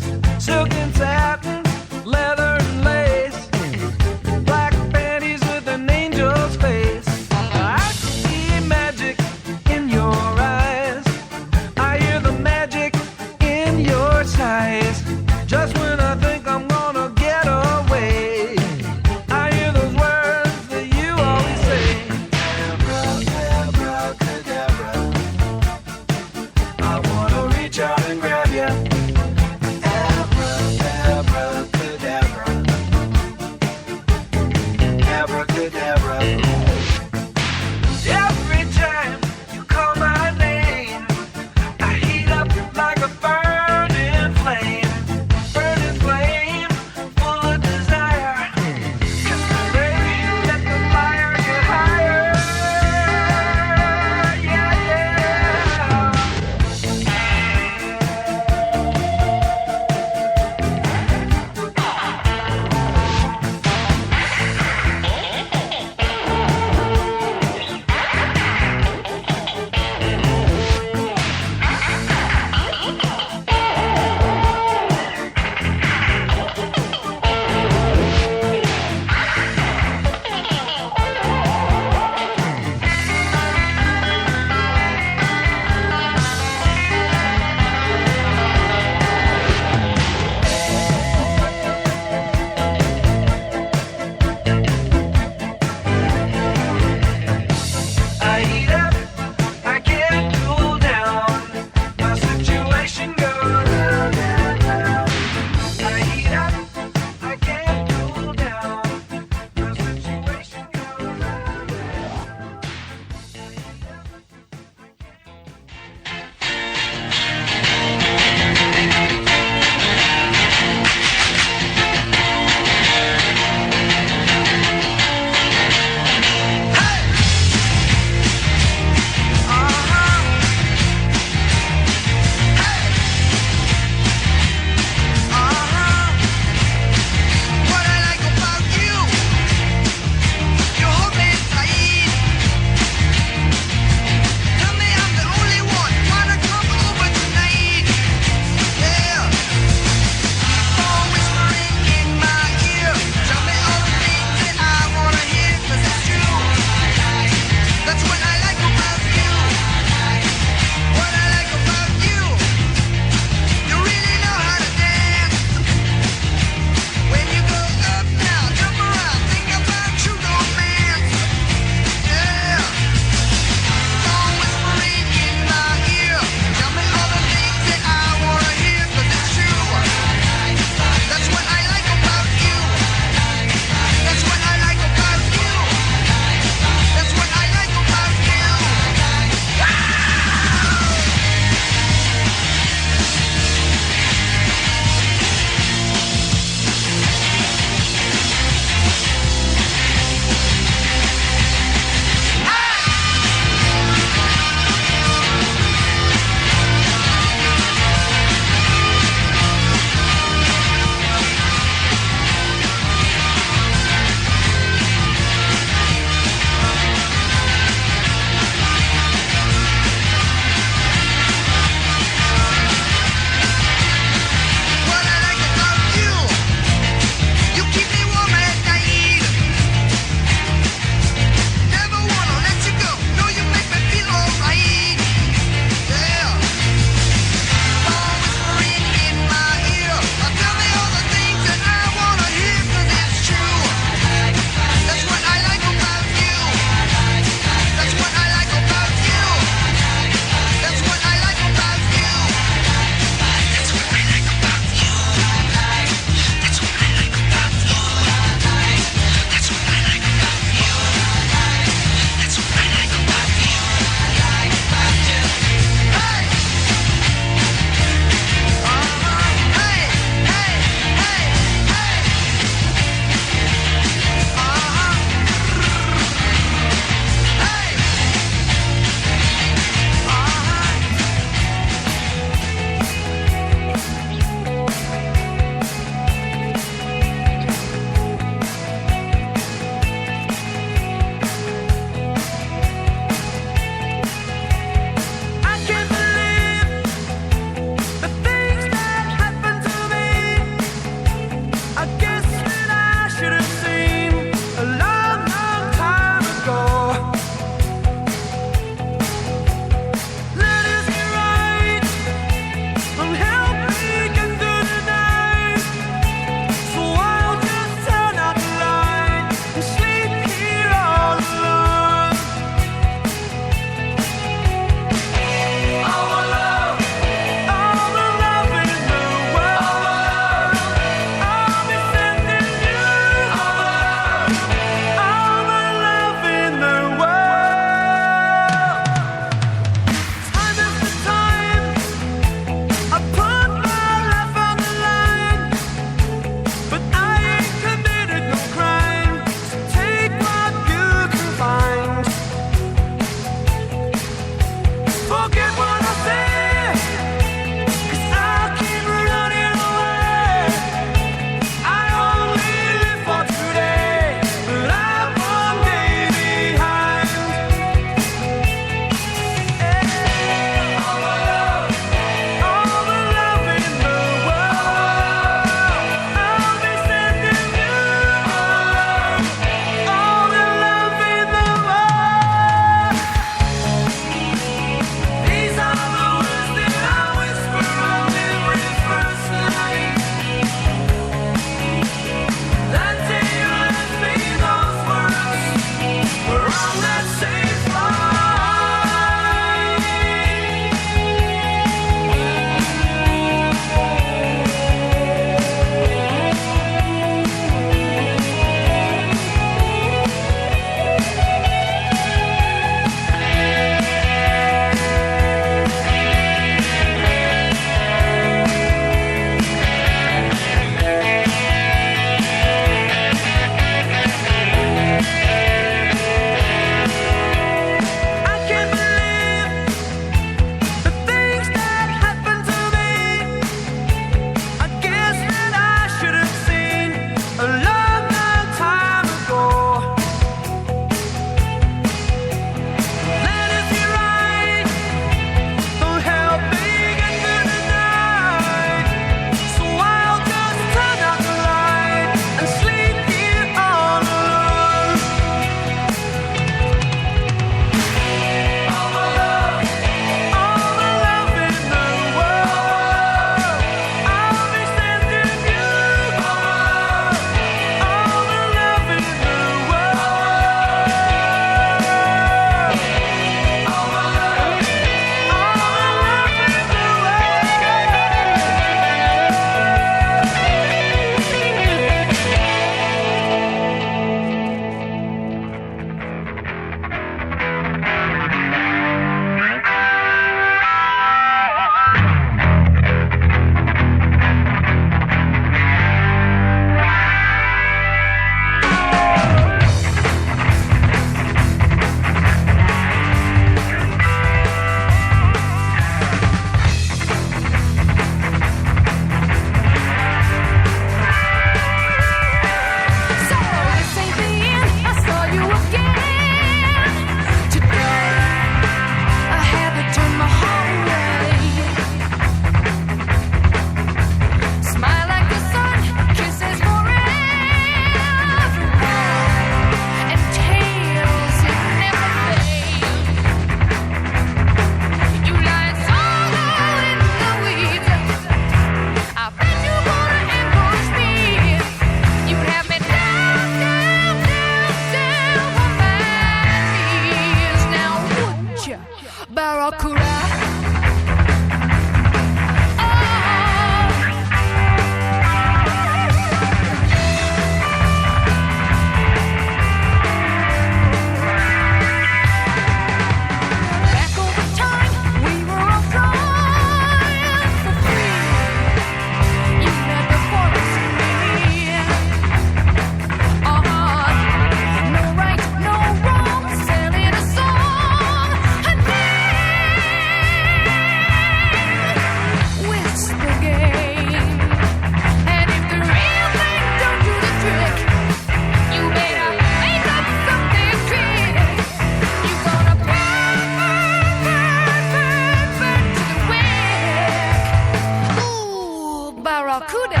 Barracuda.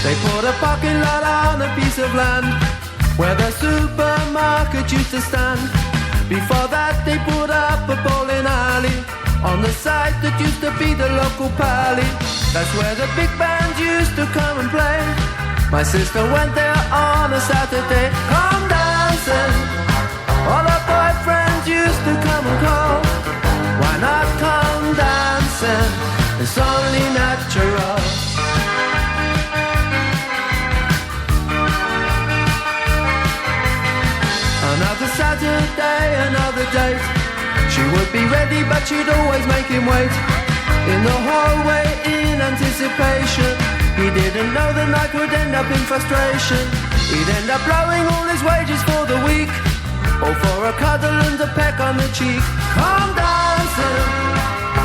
They put a parking lot on a piece of land where the supermarket used to stand. Before that they put up a bowling alley on the site that used to be the local pally. That's where the big band used to come and play. My sister went there on a Saturday. Come dancing, all her boyfriends used to come and call. Why not come dancing? It's only natural. Another Saturday, another date. She would be ready, but she'd always make him wait in the hallway in anticipation. He didn't know the night would end up in frustration. He'd end up blowing all his wages for the week, or for a cuddle and a peck on the cheek. Come dancing,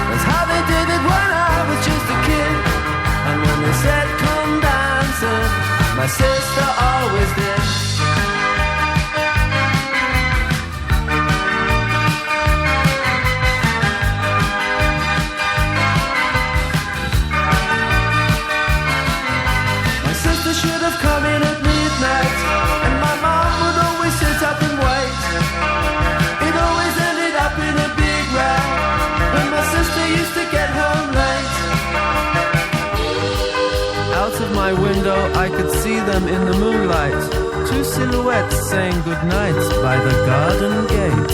that's how they did it when I was just a kid. And when they said come dancing, my sister always did. Should have come in at midnight, and my mom would always sit up and wait. It always ended up in a big row when my sister used to get home late. Out of my window I could see them in the moonlight, two silhouettes saying goodnight by the garden gate.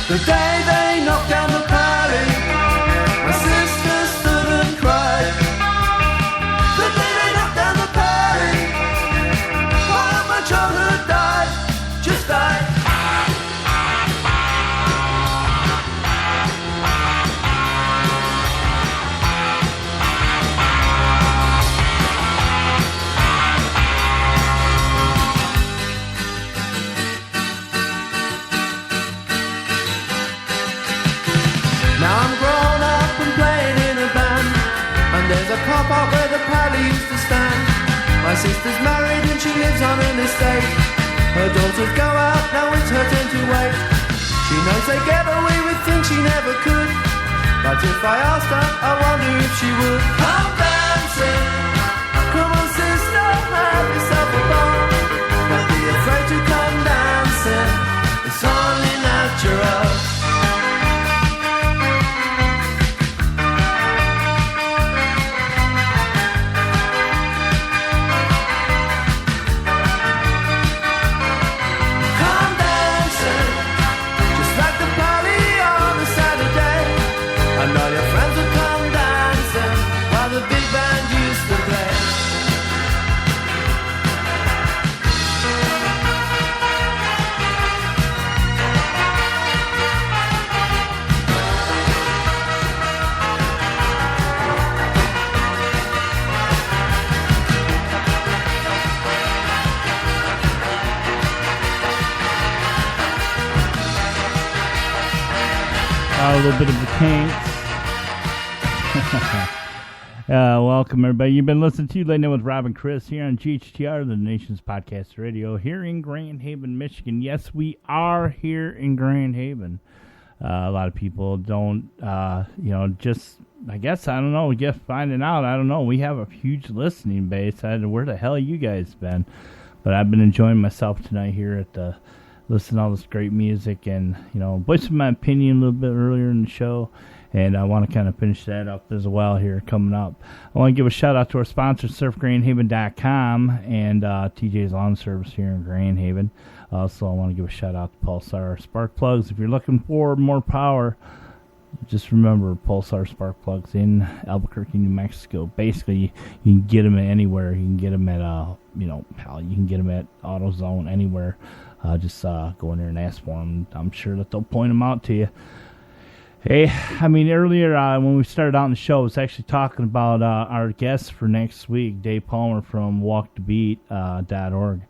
The day they knocked down the pally, my sister stood and cried. The day they knocked down the pally, part of my childhood died, just died. spot where the paddy used to stand. My sister's married and she lives on an estate. Her daughters go out, now it's her turn to wait. She knows they get away with things she never could. But if I asked her, I wonder if she would. Come dancing, come on sister, have yourself a ball. Don't be afraid to come dancing, it's only natural. Come dancing, just like the party on a Saturday. And all your friends will come dancing while the big band used to play. A little bit of the Kinks. Welcome, everybody. You've been listening to Late Night with Rob and Chris here on GHTR, the nation's podcast radio, here in Grand Haven, Michigan. Yes, we are here in Grand Haven. A lot of people don't, just, I guess, I don't know, just finding out. I don't know. We have a huge listening base. I don't know where the hell you guys been. But I've been enjoying myself tonight here at the listen to all this great music and, voicing my opinion a little bit earlier in the show. And I want to kind of finish that up as well here coming up. I want to give a shout out to our sponsor, surfgrandhaven.com and TJ's Lawn Service here in Grand Haven. Also, I want to give a shout out to Pulsar Spark Plugs. If you're looking for more power, just remember Pulsar Spark Plugs in Albuquerque, New Mexico. Basically, you can get them anywhere. You can get them at, you can get them at AutoZone, anywhere. Just go in there and ask for them. I'm sure that they'll point them out to you. Hey, earlier when we started out on the show, I was actually talking about our guest for next week, Dave Palmer from walkthebeat.org.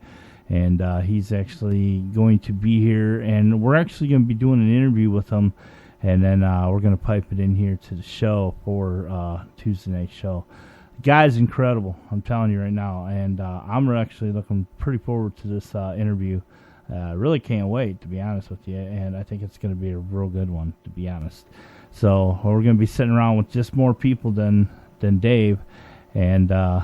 And he's actually going to be here, and we're actually going to be doing an interview with him, and then we're going to pipe it in here to the show for Tuesday night show. The guy's incredible, I'm telling you right now, and I'm actually looking pretty forward to this interview. Really can't wait, to be honest with you, and I think it's going to be a real good one, to be honest. So we're going to be sitting around with just more people than Dave, and there's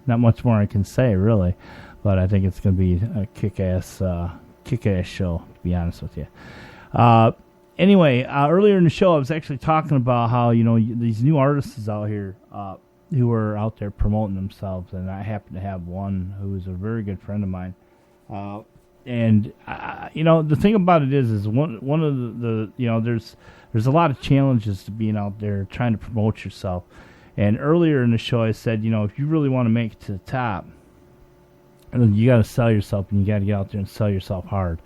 not much more I can say, really, but I think it's going to be a kick-ass show, to be honest with you. Anyway, earlier in the show, I was actually talking about how, these new artists out here who are out there promoting themselves, and I happen to have one who is a very good friend of mine. And the thing about it is one of the there's a lot of challenges to being out there trying to promote yourself. And earlier in the show, I said, if you really want to make it to the top, you got to sell yourself, and you got to get out there and sell yourself hard.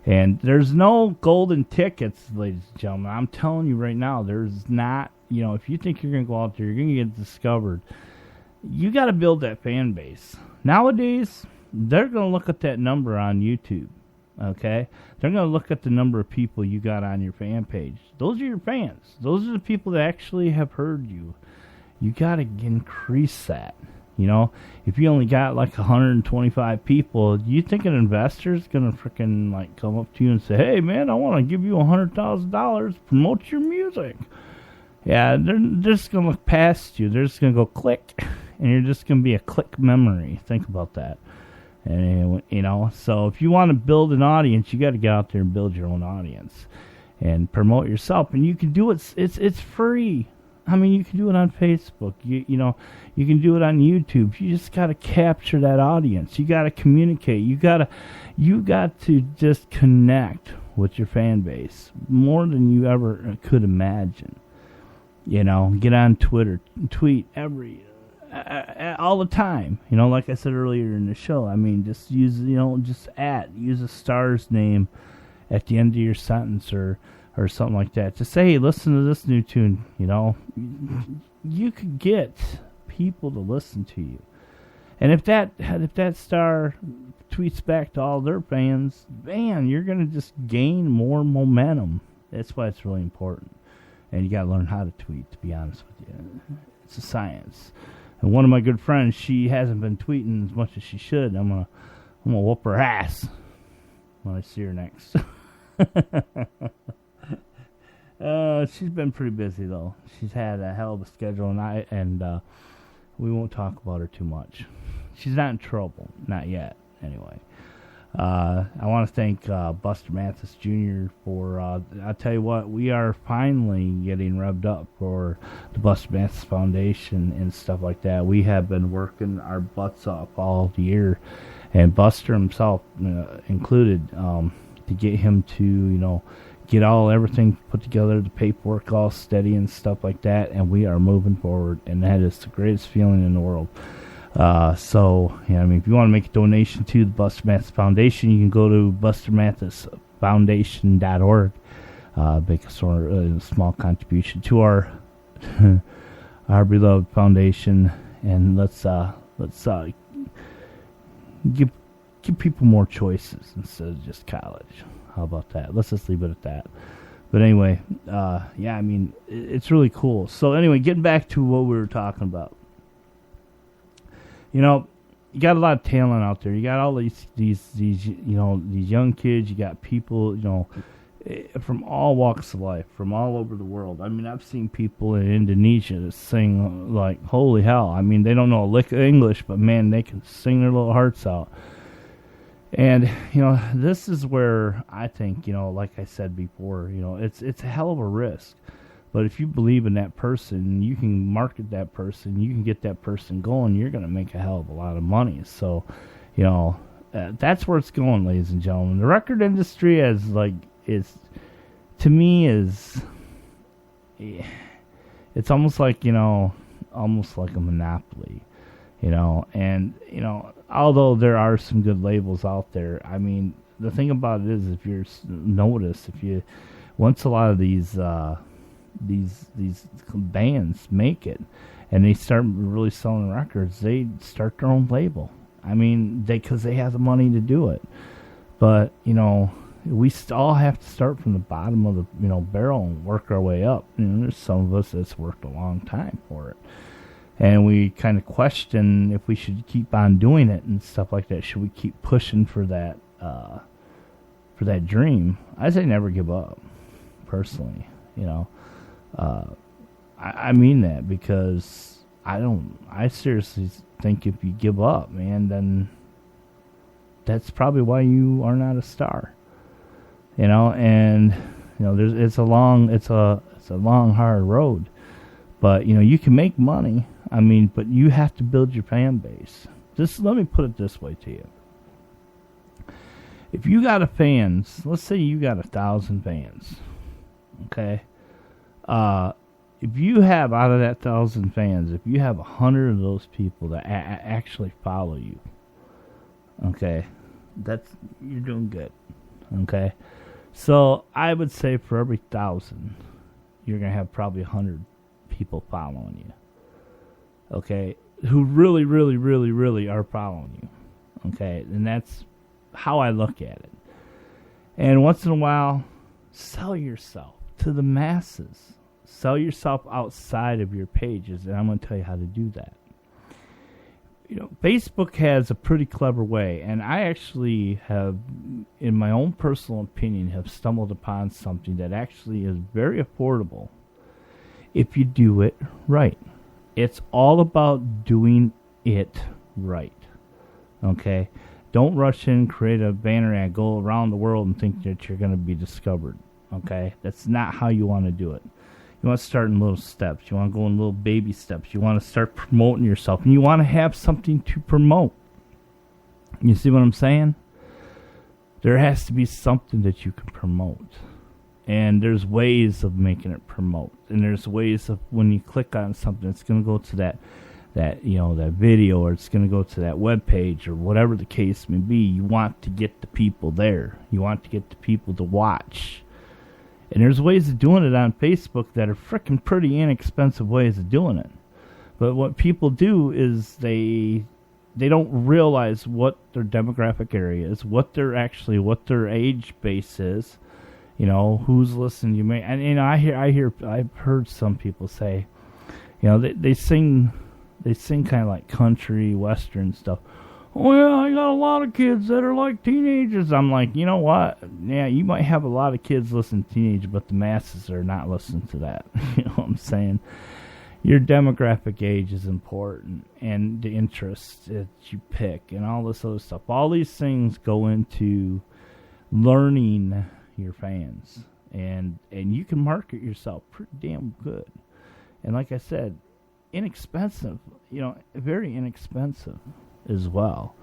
And there's no golden tickets, ladies and gentlemen. I'm telling you right now, there's not. If you think you're going to go out there, you're going to get discovered. You got to build that fan base. Nowadays, they're going to look at that number on YouTube, okay? They're going to look at the number of people you got on your fan page. Those are your fans. Those are the people that actually have heard you. You got to increase that. If you only got like 125 people, you think an investor is going to freaking come up to you and say, hey, man, I want to give you $100,000, promote your music. Yeah, they're just going to look past you. They're just going to go click, and you're just going to be a click memory. Think about that. And, so if you want to build an audience, you got to get out there and build your own audience and promote yourself. And you can do it. It's free. You can do it on Facebook. You can do it on YouTube. You just got to capture that audience. You got to communicate. You got to just connect with your fan base more than you ever could imagine. Get on Twitter, tweet all the time. Like I said earlier in the show, just use, use a star's name at the end of your sentence or something like that. Just say, hey, listen to this new tune, You could get people to listen to you. And if that star tweets back to all their fans, man, you're going to just gain more momentum. That's why it's really important. And you got to learn how to tweet, to be honest with you. It's a science. And one of my good friends, she hasn't been tweeting as much as she should. I'm gonna whoop her ass when I see her next. She's been pretty busy though. She's had a hell of a schedule, and we won't talk about her too much. She's not in trouble, not yet. Anyway, I want to thank Buster Mathis Jr. for. I'll tell you what, we are finally getting revved up for the Buster Mathis Foundation and stuff like that. We have been working our butts off all year, and Buster himself included, to get him to get everything put together, the paperwork all steady and stuff like that, and we are moving forward, and that is the greatest feeling in the world. So, if you want to make a donation to the Buster Mathis Foundation, you can go to bustermathisfoundation.org, make a small contribution to our our beloved foundation, and let's give people more choices instead of just college. How about that? Let's just leave it at that. But anyway, it's really cool. So anyway, getting back to what we were talking about. You got a lot of talent out there. You got all these young kids. You got people, from all walks of life, from all over the world. I mean, I've seen people in Indonesia that sing like, holy hell. I mean, they don't know a lick of English, but man, they can sing their little hearts out. And, this is where I think, like I said before, it's a hell of a risk. But if you believe in that person, you can market that person, you can get that person going, you're going to make a hell of a lot of money. So, that's where it's going, ladies and gentlemen. The record industry it's almost like, almost like a monopoly, and, although there are some good labels out there, I mean, the thing about it is, if you're once a lot of these bands make it and they start really selling records, they start their own label. I mean, because they have the money to do it. But we all have to start from the bottom of the barrel and work our way up. There's some of us that's worked a long time for it, and we kind of question if we should keep on doing it and stuff like that. Should we keep pushing for that dream? I say never give up, personally. I mean that, because I seriously think if you give up, man, then that's probably why you are not a star. It's a long, hard road, but you can make money. I mean, but you have to build your fan base. Let me put it this way to you. If you got let's say you got 1,000 fans, okay? If you have, out of that 1,000 fans, if you have 100 of those people that actually follow you, okay, you're doing good, okay? So I would say for every 1,000, you're going to have probably 100 people following you, okay, who really, really, really, really are following you, okay? And that's how I look at it. And once in a while, sell yourself to the masses. Sell yourself outside of your pages, and I'm going to tell you how to do that. Facebook has a pretty clever way, and I actually have, in my own personal opinion, have stumbled upon something that actually is very affordable if you do it right. It's all about doing it right, okay? Don't rush in, create a banner ad, go around the world and think that you're going to be discovered, okay? That's not how you want to do it. You want to start in little steps. You want to go in little baby steps. You want to start promoting yourself. And you want to have something to promote. You see what I'm saying? There has to be something that you can promote. And there's ways of making it promote. And there's ways of, when you click on something, it's going to go to that video, or it's going to go to that web page, or whatever the case may be. You want to get the people there. You want to get the people to watch. And there's ways of doing it on Facebook that are frickin' pretty inexpensive ways of doing it. But what people do is they don't realize what their demographic area is, what their age base is, You know, who's listening? You may, and you know, I've heard some people say, you know, they sing kind of like country western stuff. Well, I got a lot of kids that are like teenagers. I'm like, you know what? Yeah, you might have a lot of kids listening to teenagers, but the masses are not listening to that. You know what I'm saying? Your demographic age is important, and the interests that you pick, and all this other stuff. All these things go into learning your fans, and you can market yourself pretty damn good. And like I said, inexpensive, you know, very inexpensive as well.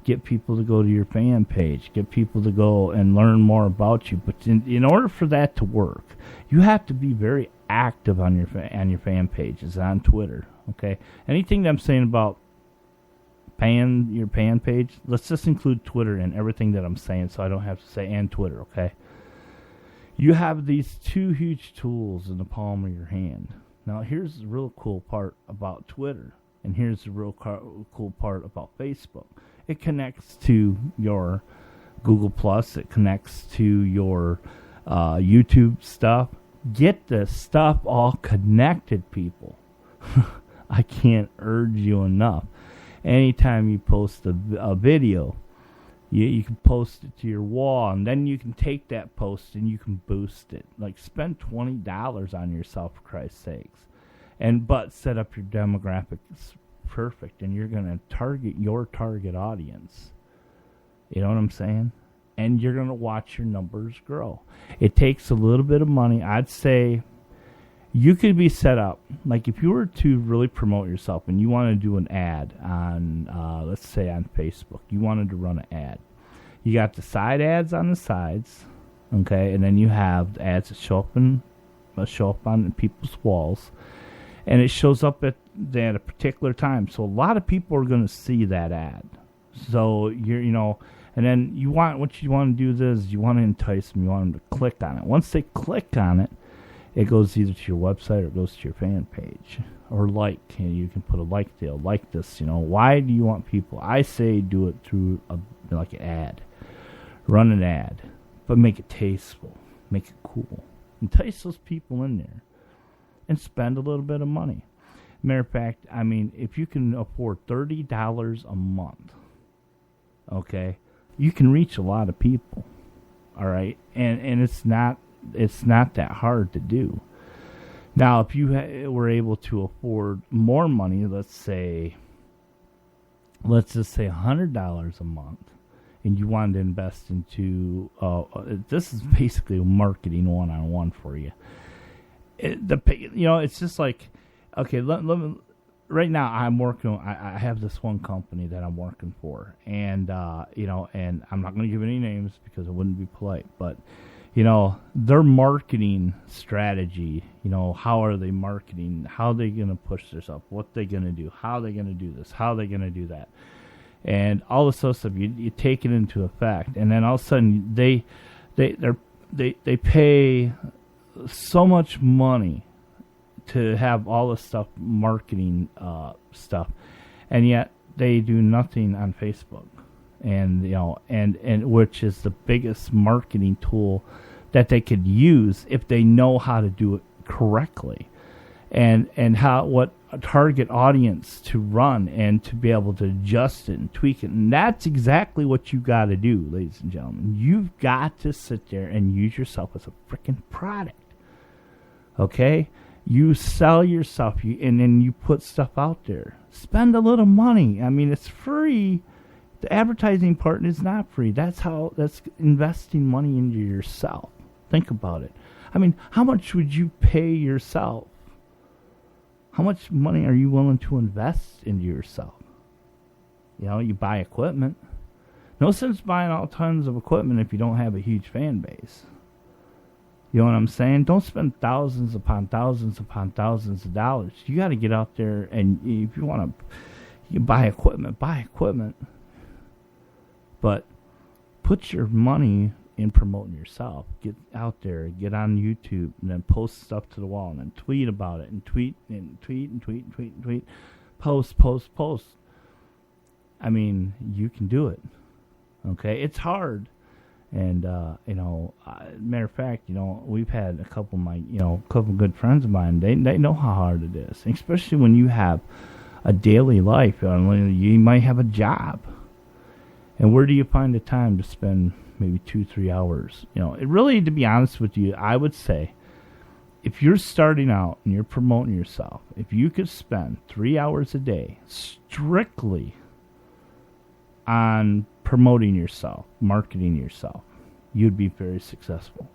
Get people to go to your fan page, get people to go and learn more about you. But in order for that to work, you have to be very active on your fan pages, on Twitter. Okay, anything that I'm saying about your fan page, let's just include Twitter in everything that I'm saying, so I don't have to say and Twitter. Okay, you have these two huge tools in the palm of your hand. Now, here's the real cool part about Twitter, and here's the real cool part about Facebook. It connects to your Google Plus. It connects to your YouTube stuff. Get this stuff all connected, people. I can't urge you enough. Anytime you post a video, you can post it to your wall, and then you can take that post and you can boost it. Like, spend $20 on yourself, for Christ's sakes. But set up your demographics perfect, and you're going to target your target audience. You know what I'm saying? And you're going to watch your numbers grow. It takes a little bit of money. I'd say you could be set up, like if you were to really promote yourself and you want to do an ad on, let's say on Facebook, you wanted to run an ad. You got the side ads on the sides, okay, and then you have the ads that show up on people's walls, and it shows up at a particular time. So a lot of people are going to see that ad. So and then what you want to do is you want to entice them. You want them to click on it. Once they click on it, it goes either to your website or it goes to your fan page. Or you can put a like deal, like this. Why do you want people? I say do it through like an ad. Run an ad, but make it tasteful, make it cool. Entice those people in there, and spend a little bit of money. Matter of fact, I mean, if you can afford $30 a month, okay, you can reach a lot of people. All right, and it's not that hard to do. Now, if you were able to afford more money, let's just say $100 a month, and you wanted to invest into this is basically a marketing 101 for you. It's just like, okay, let me, right now I'm working. I have this one company that I'm working for, and and I'm not going to give any names because it wouldn't be polite, but their marketing strategy, how are they marketing? How are they going to push themselves? What are they going to do? How are they going to do this? How are they going to do that? And all this other stuff, you take it into effect, and then all of a sudden they pay so much money to have all this stuff, marketing stuff, and yet they do nothing on Facebook, and which is the biggest marketing tool that they could use if they know how to do it correctly, and what a target audience to run and to be able to adjust it and tweak it. And that's exactly what you got to do, ladies and gentlemen. You've got to sit there and use yourself as a freaking product. Okay? You sell yourself, and then you put stuff out there. Spend a little money. I mean, it's free. The advertising part is not free. That's investing money into yourself. Think about it. I mean, how much would you pay yourself? How much money are you willing to invest into yourself? You buy equipment. No sense buying all tons of equipment if you don't have a huge fan base. You know what I'm saying? Don't spend thousands upon thousands upon thousands of dollars. You got to get out there, and if you want to buy equipment. But put your money in promoting yourself. Get out there, get on YouTube, and then post stuff to the wall, and then tweet about it, and tweet. Post. I mean, you can do it. Okay? It's hard. And, matter of fact, we've had a couple of good friends of mine. They know how hard it is, especially when you have a daily life. You might have a job. And where do you find the time to spend maybe 2-3 hours? It really, to be honest with you, I would say, if you're starting out and you're promoting yourself, if you could spend 3 hours a day strictly on promoting yourself, marketing yourself, you'd be very successful.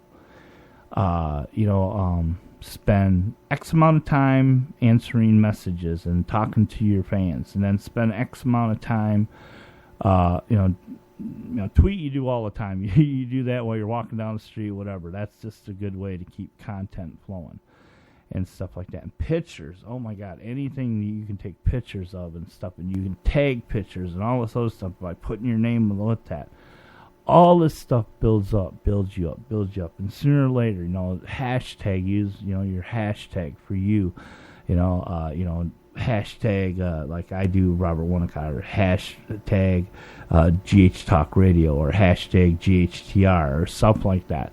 Spend X amount of time answering messages and talking to your fans, and then spend X amount of time, tweet you do all the time. You do that while you're walking down the street, whatever. That's just a good way to keep content flowing and stuff like that. And pictures, oh my God, anything that you can take pictures of and stuff, and you can tag pictures and all this other stuff by putting your name with that. All this stuff builds you up, and sooner or later, hashtag, use your hashtag for you, hashtag like I do, Robert Winnicott, or hashtag GH Talk Radio, or hashtag GHTR, or something like that.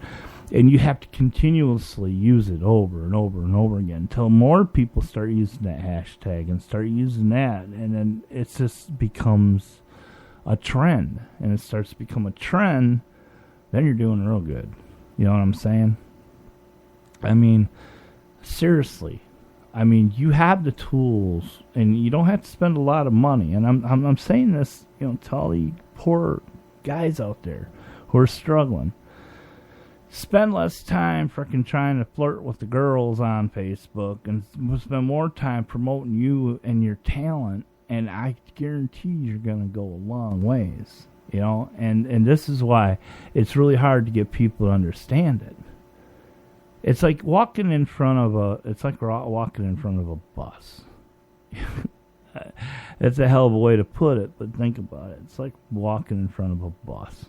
And you have to continuously use it over and over and over again until more people start using that hashtag and start using that, and then it just becomes a trend. And it starts to become a trend, then you're doing real good. You know what I'm saying? I mean, seriously. I mean, you have the tools, and you don't have to spend a lot of money. And I'm saying this, to all the poor guys out there who are struggling. Spend less time freaking trying to flirt with the girls on Facebook, and spend more time promoting you and your talent, and I guarantee you're going to go a long ways, and this is why it's really hard to get people to understand it. It's like walking in front of a bus. It's a hell of a way to put it, but think about it. It's like walking in front of a bus.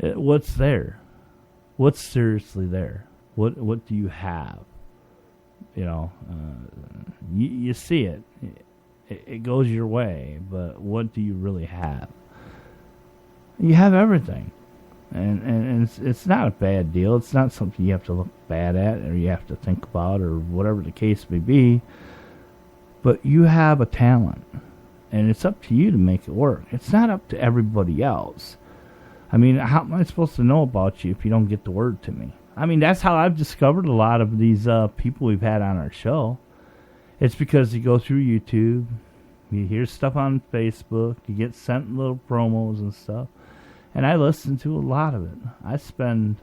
What's there? What's seriously there? What do you have? You see it. It goes your way, but what do you really have? You have everything. And it's not a bad deal. It's not something you have to look bad at or you have to think about or whatever the case may be. But you have a talent, and it's up to you to make it work. It's not up to everybody else. I mean, how am I supposed to know about you if you don't get the word to me? I mean, that's how I've discovered a lot of these people we've had on our show. It's because you go through YouTube, you hear stuff on Facebook, you get sent little promos and stuff. And I listen to a lot of it. I spend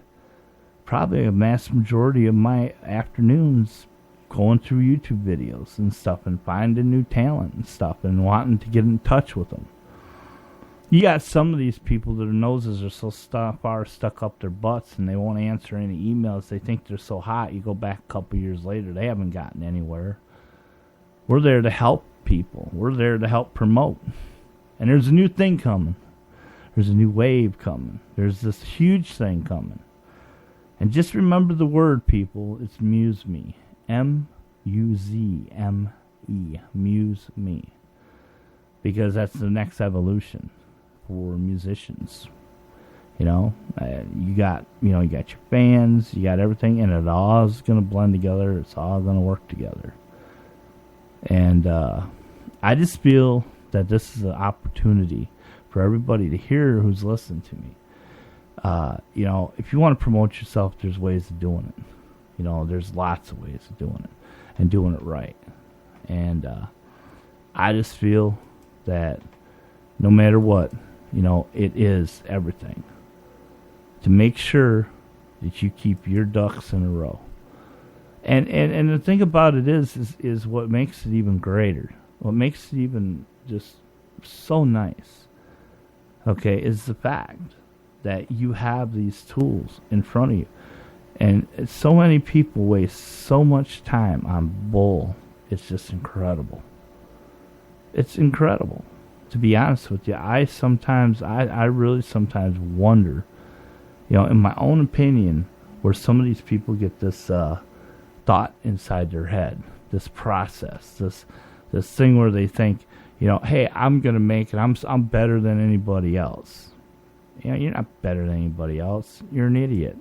probably a mass majority of my afternoons going through YouTube videos and stuff and finding new talent and stuff and wanting to get in touch with them. You got some of these people that their noses are so far stuck up their butts and they won't answer any emails. They think they're so hot. You go back a couple years later, they haven't gotten anywhere. We're there to help people. We're there to help promote. And there's a new thing coming. There's a new wave coming. There's this huge thing coming. And just remember the word, people. It's Muse Me. M-U-Z-M-E. Muse Me. Because that's the next evolution for musicians. You got your fans, you got everything, and it all is going to blend together. It's all going to work together. And I just feel that this is an opportunity for everybody to hear who's listening to me. If you want to promote yourself, there's ways of doing it. There's lots of ways of doing it and doing it right. And I just feel that no matter what, it is everything to make sure that you keep your ducks in a row. And the thing about it is what makes it even greater. What makes it even just so nice, okay, is the fact that you have these tools in front of you. And so many people waste so much time on bull. It's just incredible. It's incredible. To be honest with you, I really sometimes wonder, in my own opinion, where some of these people get this thought inside their head, this process, this thing where they think, hey, I'm gonna make it. I'm better than anybody else. You know, you're not better than anybody else. You're an idiot.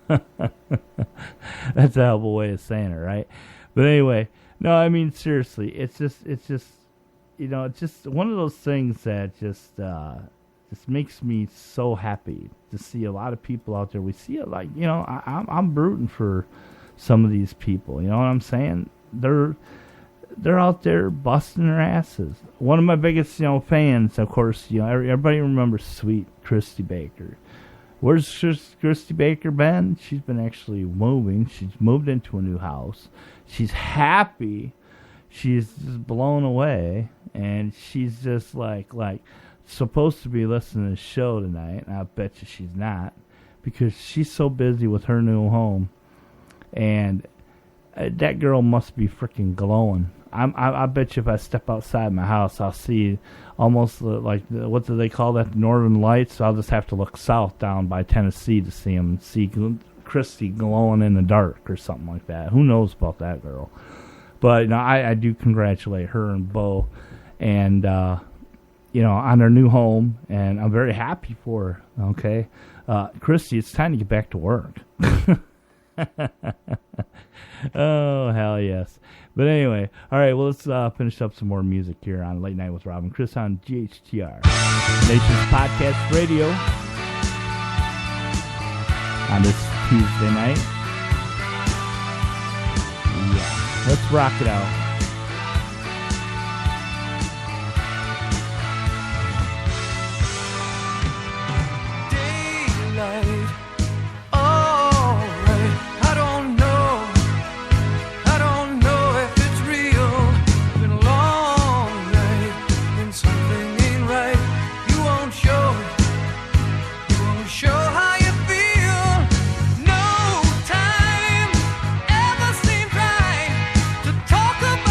That's a hell of a way of saying it, right? But anyway, no, I mean, seriously, it's just, you know, it's just one of those things that just makes me so happy to see a lot of people out there. We see it like, you know, I'm rooting for some of these people. You know what I'm saying? They're out there busting their asses. One of my biggest, you know, fans, of course, you know, everybody remembers sweet Christy Baker. Where's Christy Baker been? She's been actually moving. She's moved into a new house. She's happy. She's just blown away, and she's just like supposed to be listening to the show tonight, and I bet you she's not, because she's so busy with her new home, and that girl must be freaking glowing. I bet you if I step outside my house, I'll see almost like, what do they call that, the Northern Lights? So I'll just have to look south down by Tennessee to see them, and see Christy glowing in the dark or something like that. Who knows about that girl? But you know, I do congratulate her and Bo, and you know, on their new home, and I'm very happy for her. Okay, Christy, it's time to get back to work. Oh, hell yes. But anyway, all right, well, let's finish up some more music here on Late Night with Rob and Chris on GHTR, Nation's Podcast Radio, on this Tuesday night. Yeah, let's rock it out. Daylight, alright. I don't know if it's real. It's been a long night, and something ain't right. You won't show how you feel. No time ever seemed right to talk about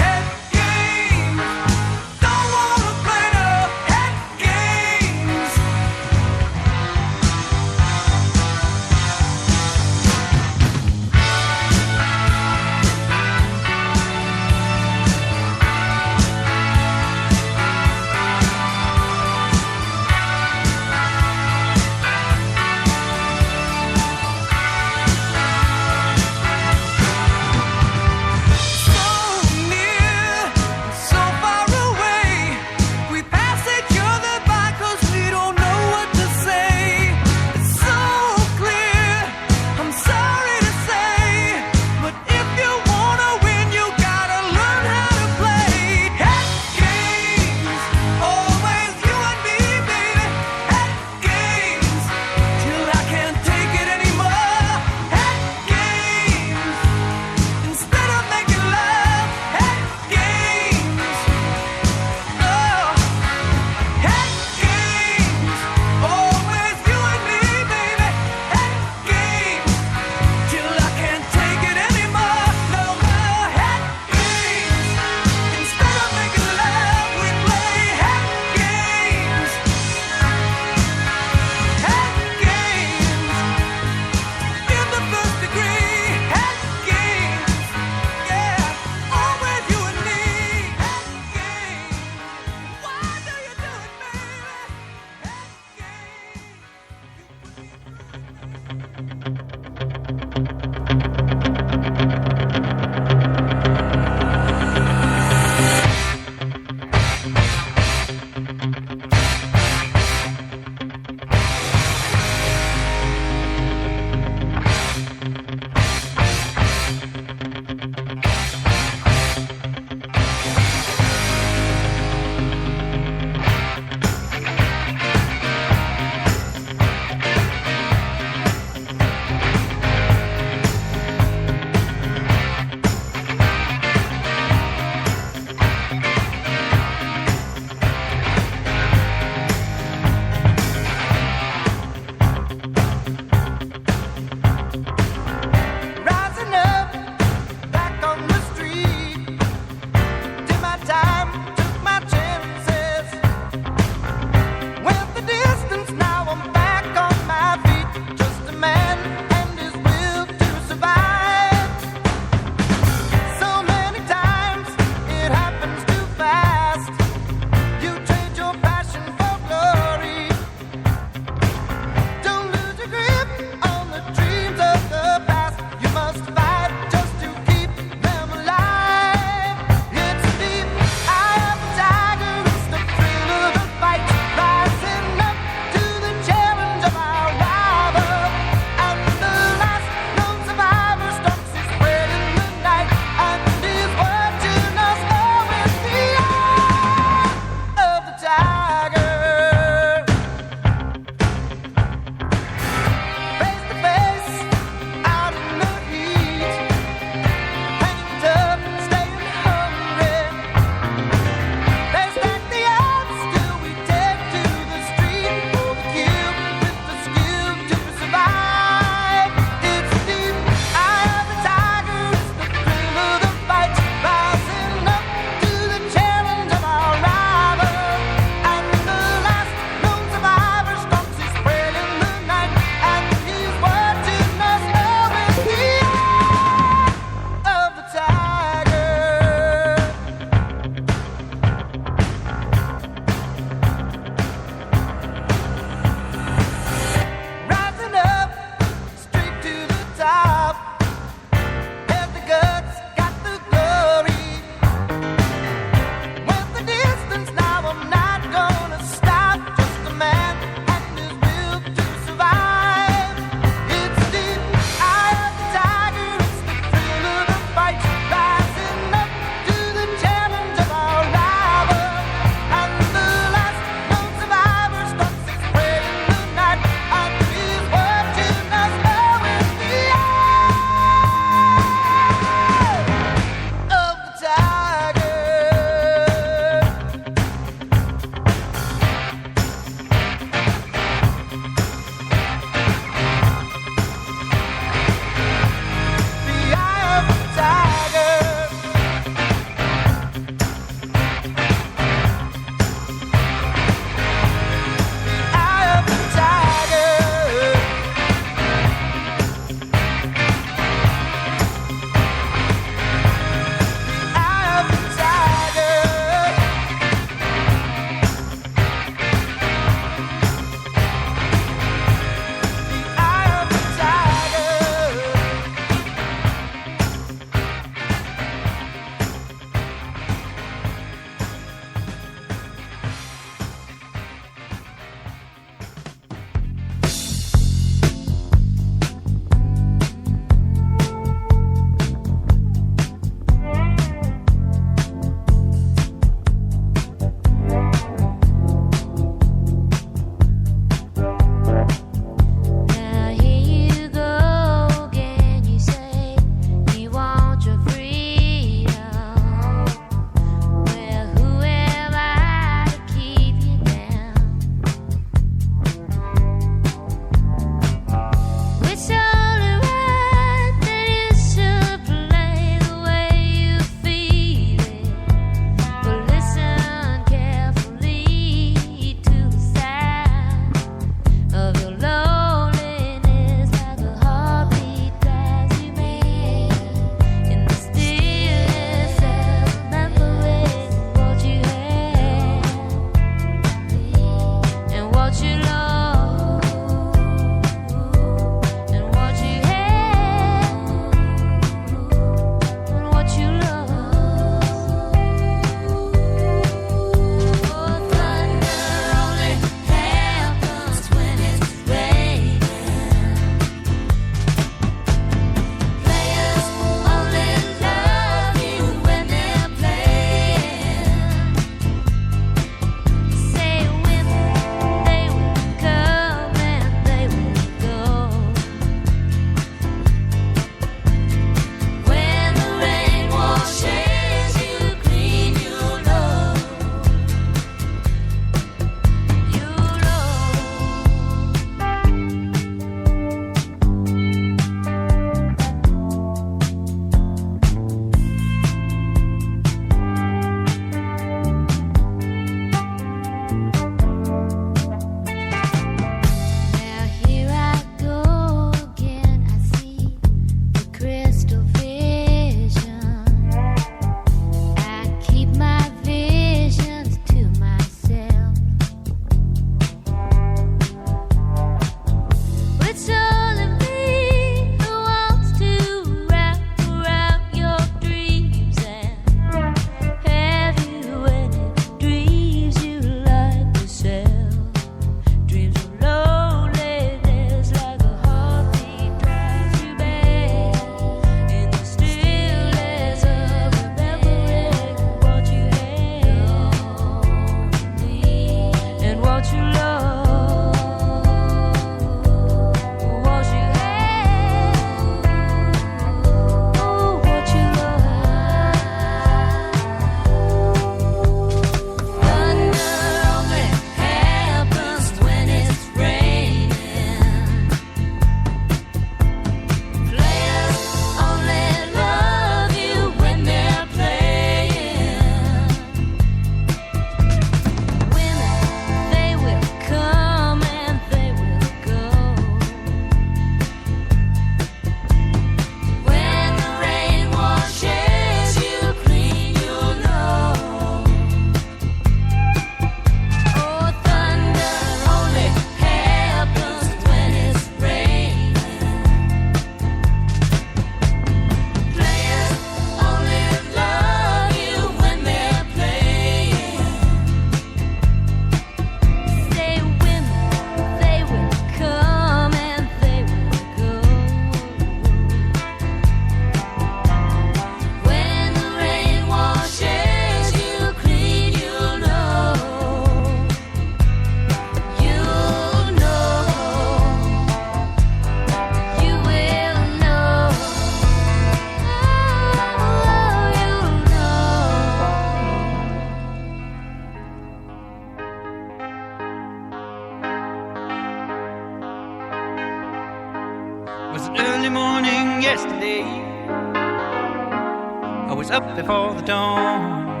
I was up before the dawn,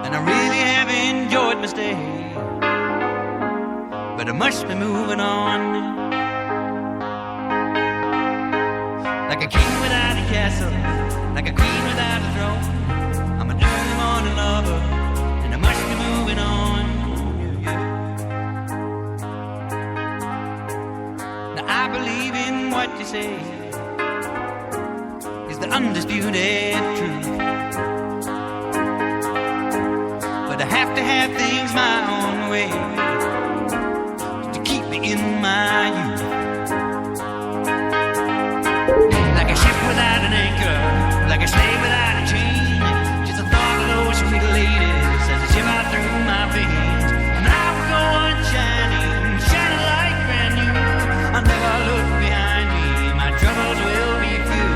and I really have enjoyed my stay, but I must be moving on. Like a king without a castle, like a queen without a throne, I'm an early morning lover, and I must be moving on. Now I believe in what you say is the undisputed truth, but I have to have things my own way to keep me in my youth. Like a ship without an anchor, like a slave without a chain, just a thought of those sweet ladies as they shiver through my veins. And I will go on shining, shining like brand new. I'll never look behind me, my troubles will be few.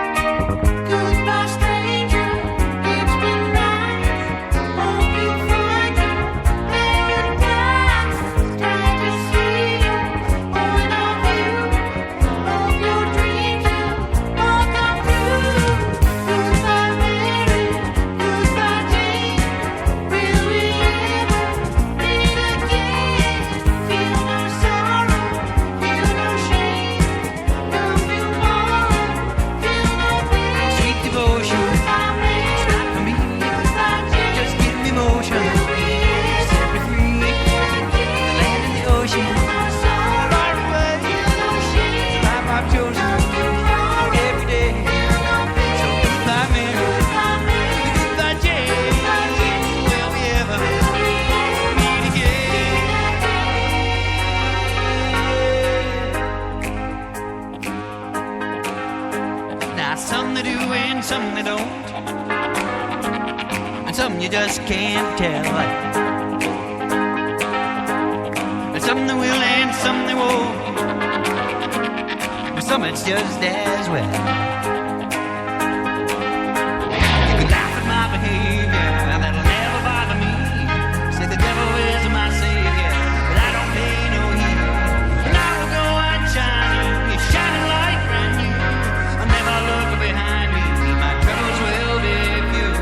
Goodbye, stranger. It's been nice. Hope you find your paradise. Try to see your point of view. Hope your dreams will all come true. Goodbye, Mary. Goodbye, Jane. Will we ever meet again? Feel no sorrow. Feel no shame. Come tomorrow. Feel no pain. Sweet devotion, Goodbye, Mary. it's not for me. Goodbye, Jane. Just give me motion, set me free. The land and the ocean, far away. It's the life I've chosen every day. So goodbye, Mary. Goodbye, Jane. Will we ever meet again? Now some they do and some they don't, and some you just can't tell. And some they will and some they won't, but some it's just as well. You can laugh at my behavior, that'll never bother me. Say the devil is my savior, but I don't pay no heed. And I will go on shining, it's shining like brand new. I'll never look behind me, my troubles will be few.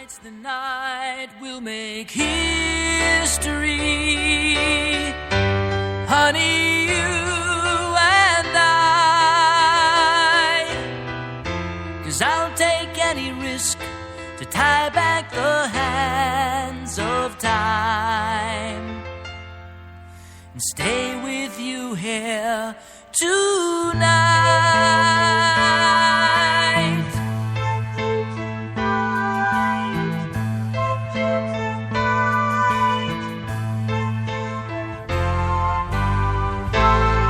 Tonight's the night we'll make history. Honey, you and I. 'Cause I'll take any risk to tie back the hands of time and stay with you here tonight.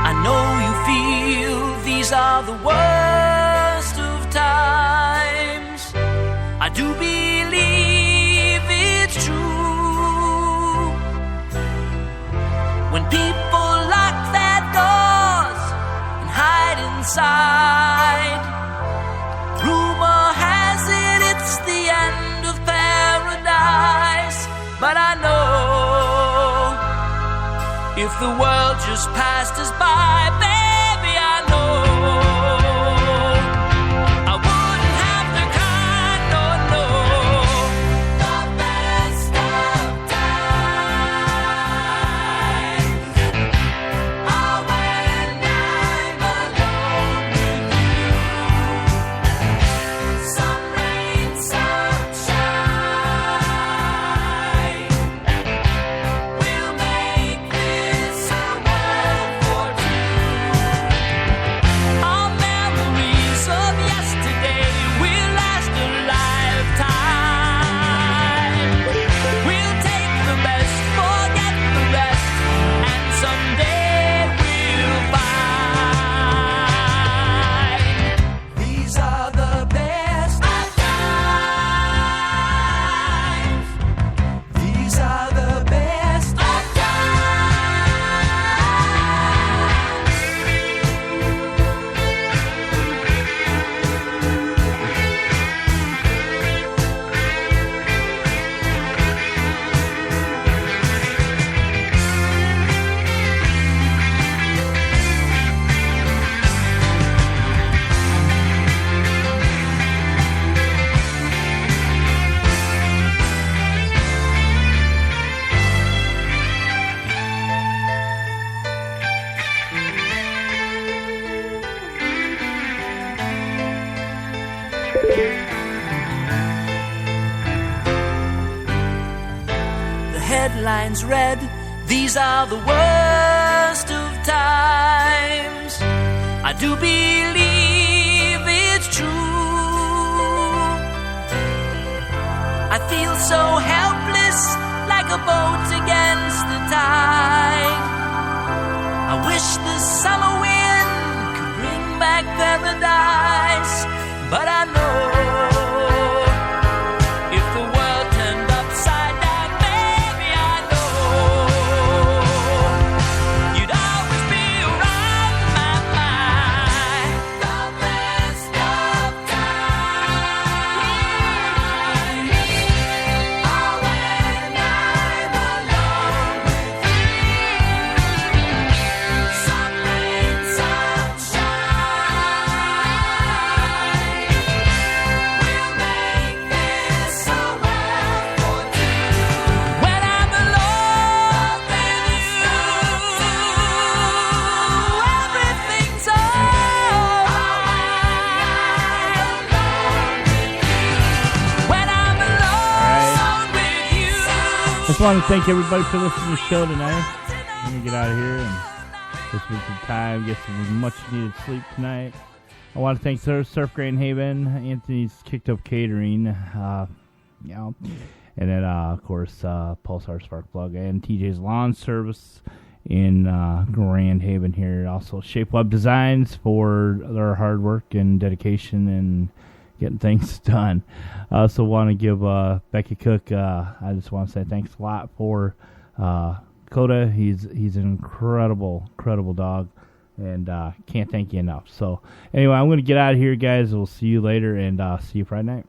I know you feel these are the worst of times. I do believe it's true. When people lock their doors and hide inside, rumor has it it's the end of paradise. But I know if the world just passed us by, baby, I know I wouldn't have to cry, no, no. The best of times are when I'm alone with you. Some rain, some shine. We'll make this a world for two. Our memories of yesterday will last a lifetime. We'll take the best, forget the rest, and someday we'll find these are the best of times. These are the best of The headlines read, these are the worst of times. I do believe it's true. I feel so helpless, like a boat against the tide. I wish the summer wind could bring back paradise. But I know if the world turned upside down, baby, I know you'd always be around my mind. The best of times are when I'm alone with you. Some rain, some shine. We'll make this a world for two. When I'm alone with you, everything's alright. When I'm alone with you. Just want to thank everybody for listening to the show tonight. I'm going to get out of here and just spend some time, get some much needed sleep tonight. I want to thank Surf Grand Haven, Anthony's Kicked Up Catering, and then, of course, Pulsar Spark Plug and TJ's Lawn Service in Grand Haven here. Also, Shape Web Designs for their hard work and dedication and getting things done. I also want to give Becky Cook, I just want to say thanks a lot for Coda. He's an incredible dog, and can't thank you enough. So anyway, I'm going to get out of here, guys. We'll see you later, and see you Friday night.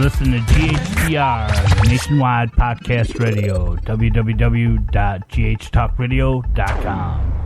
listening to GHTR, Nationwide Podcast Radio, www.ghtalkradio.com.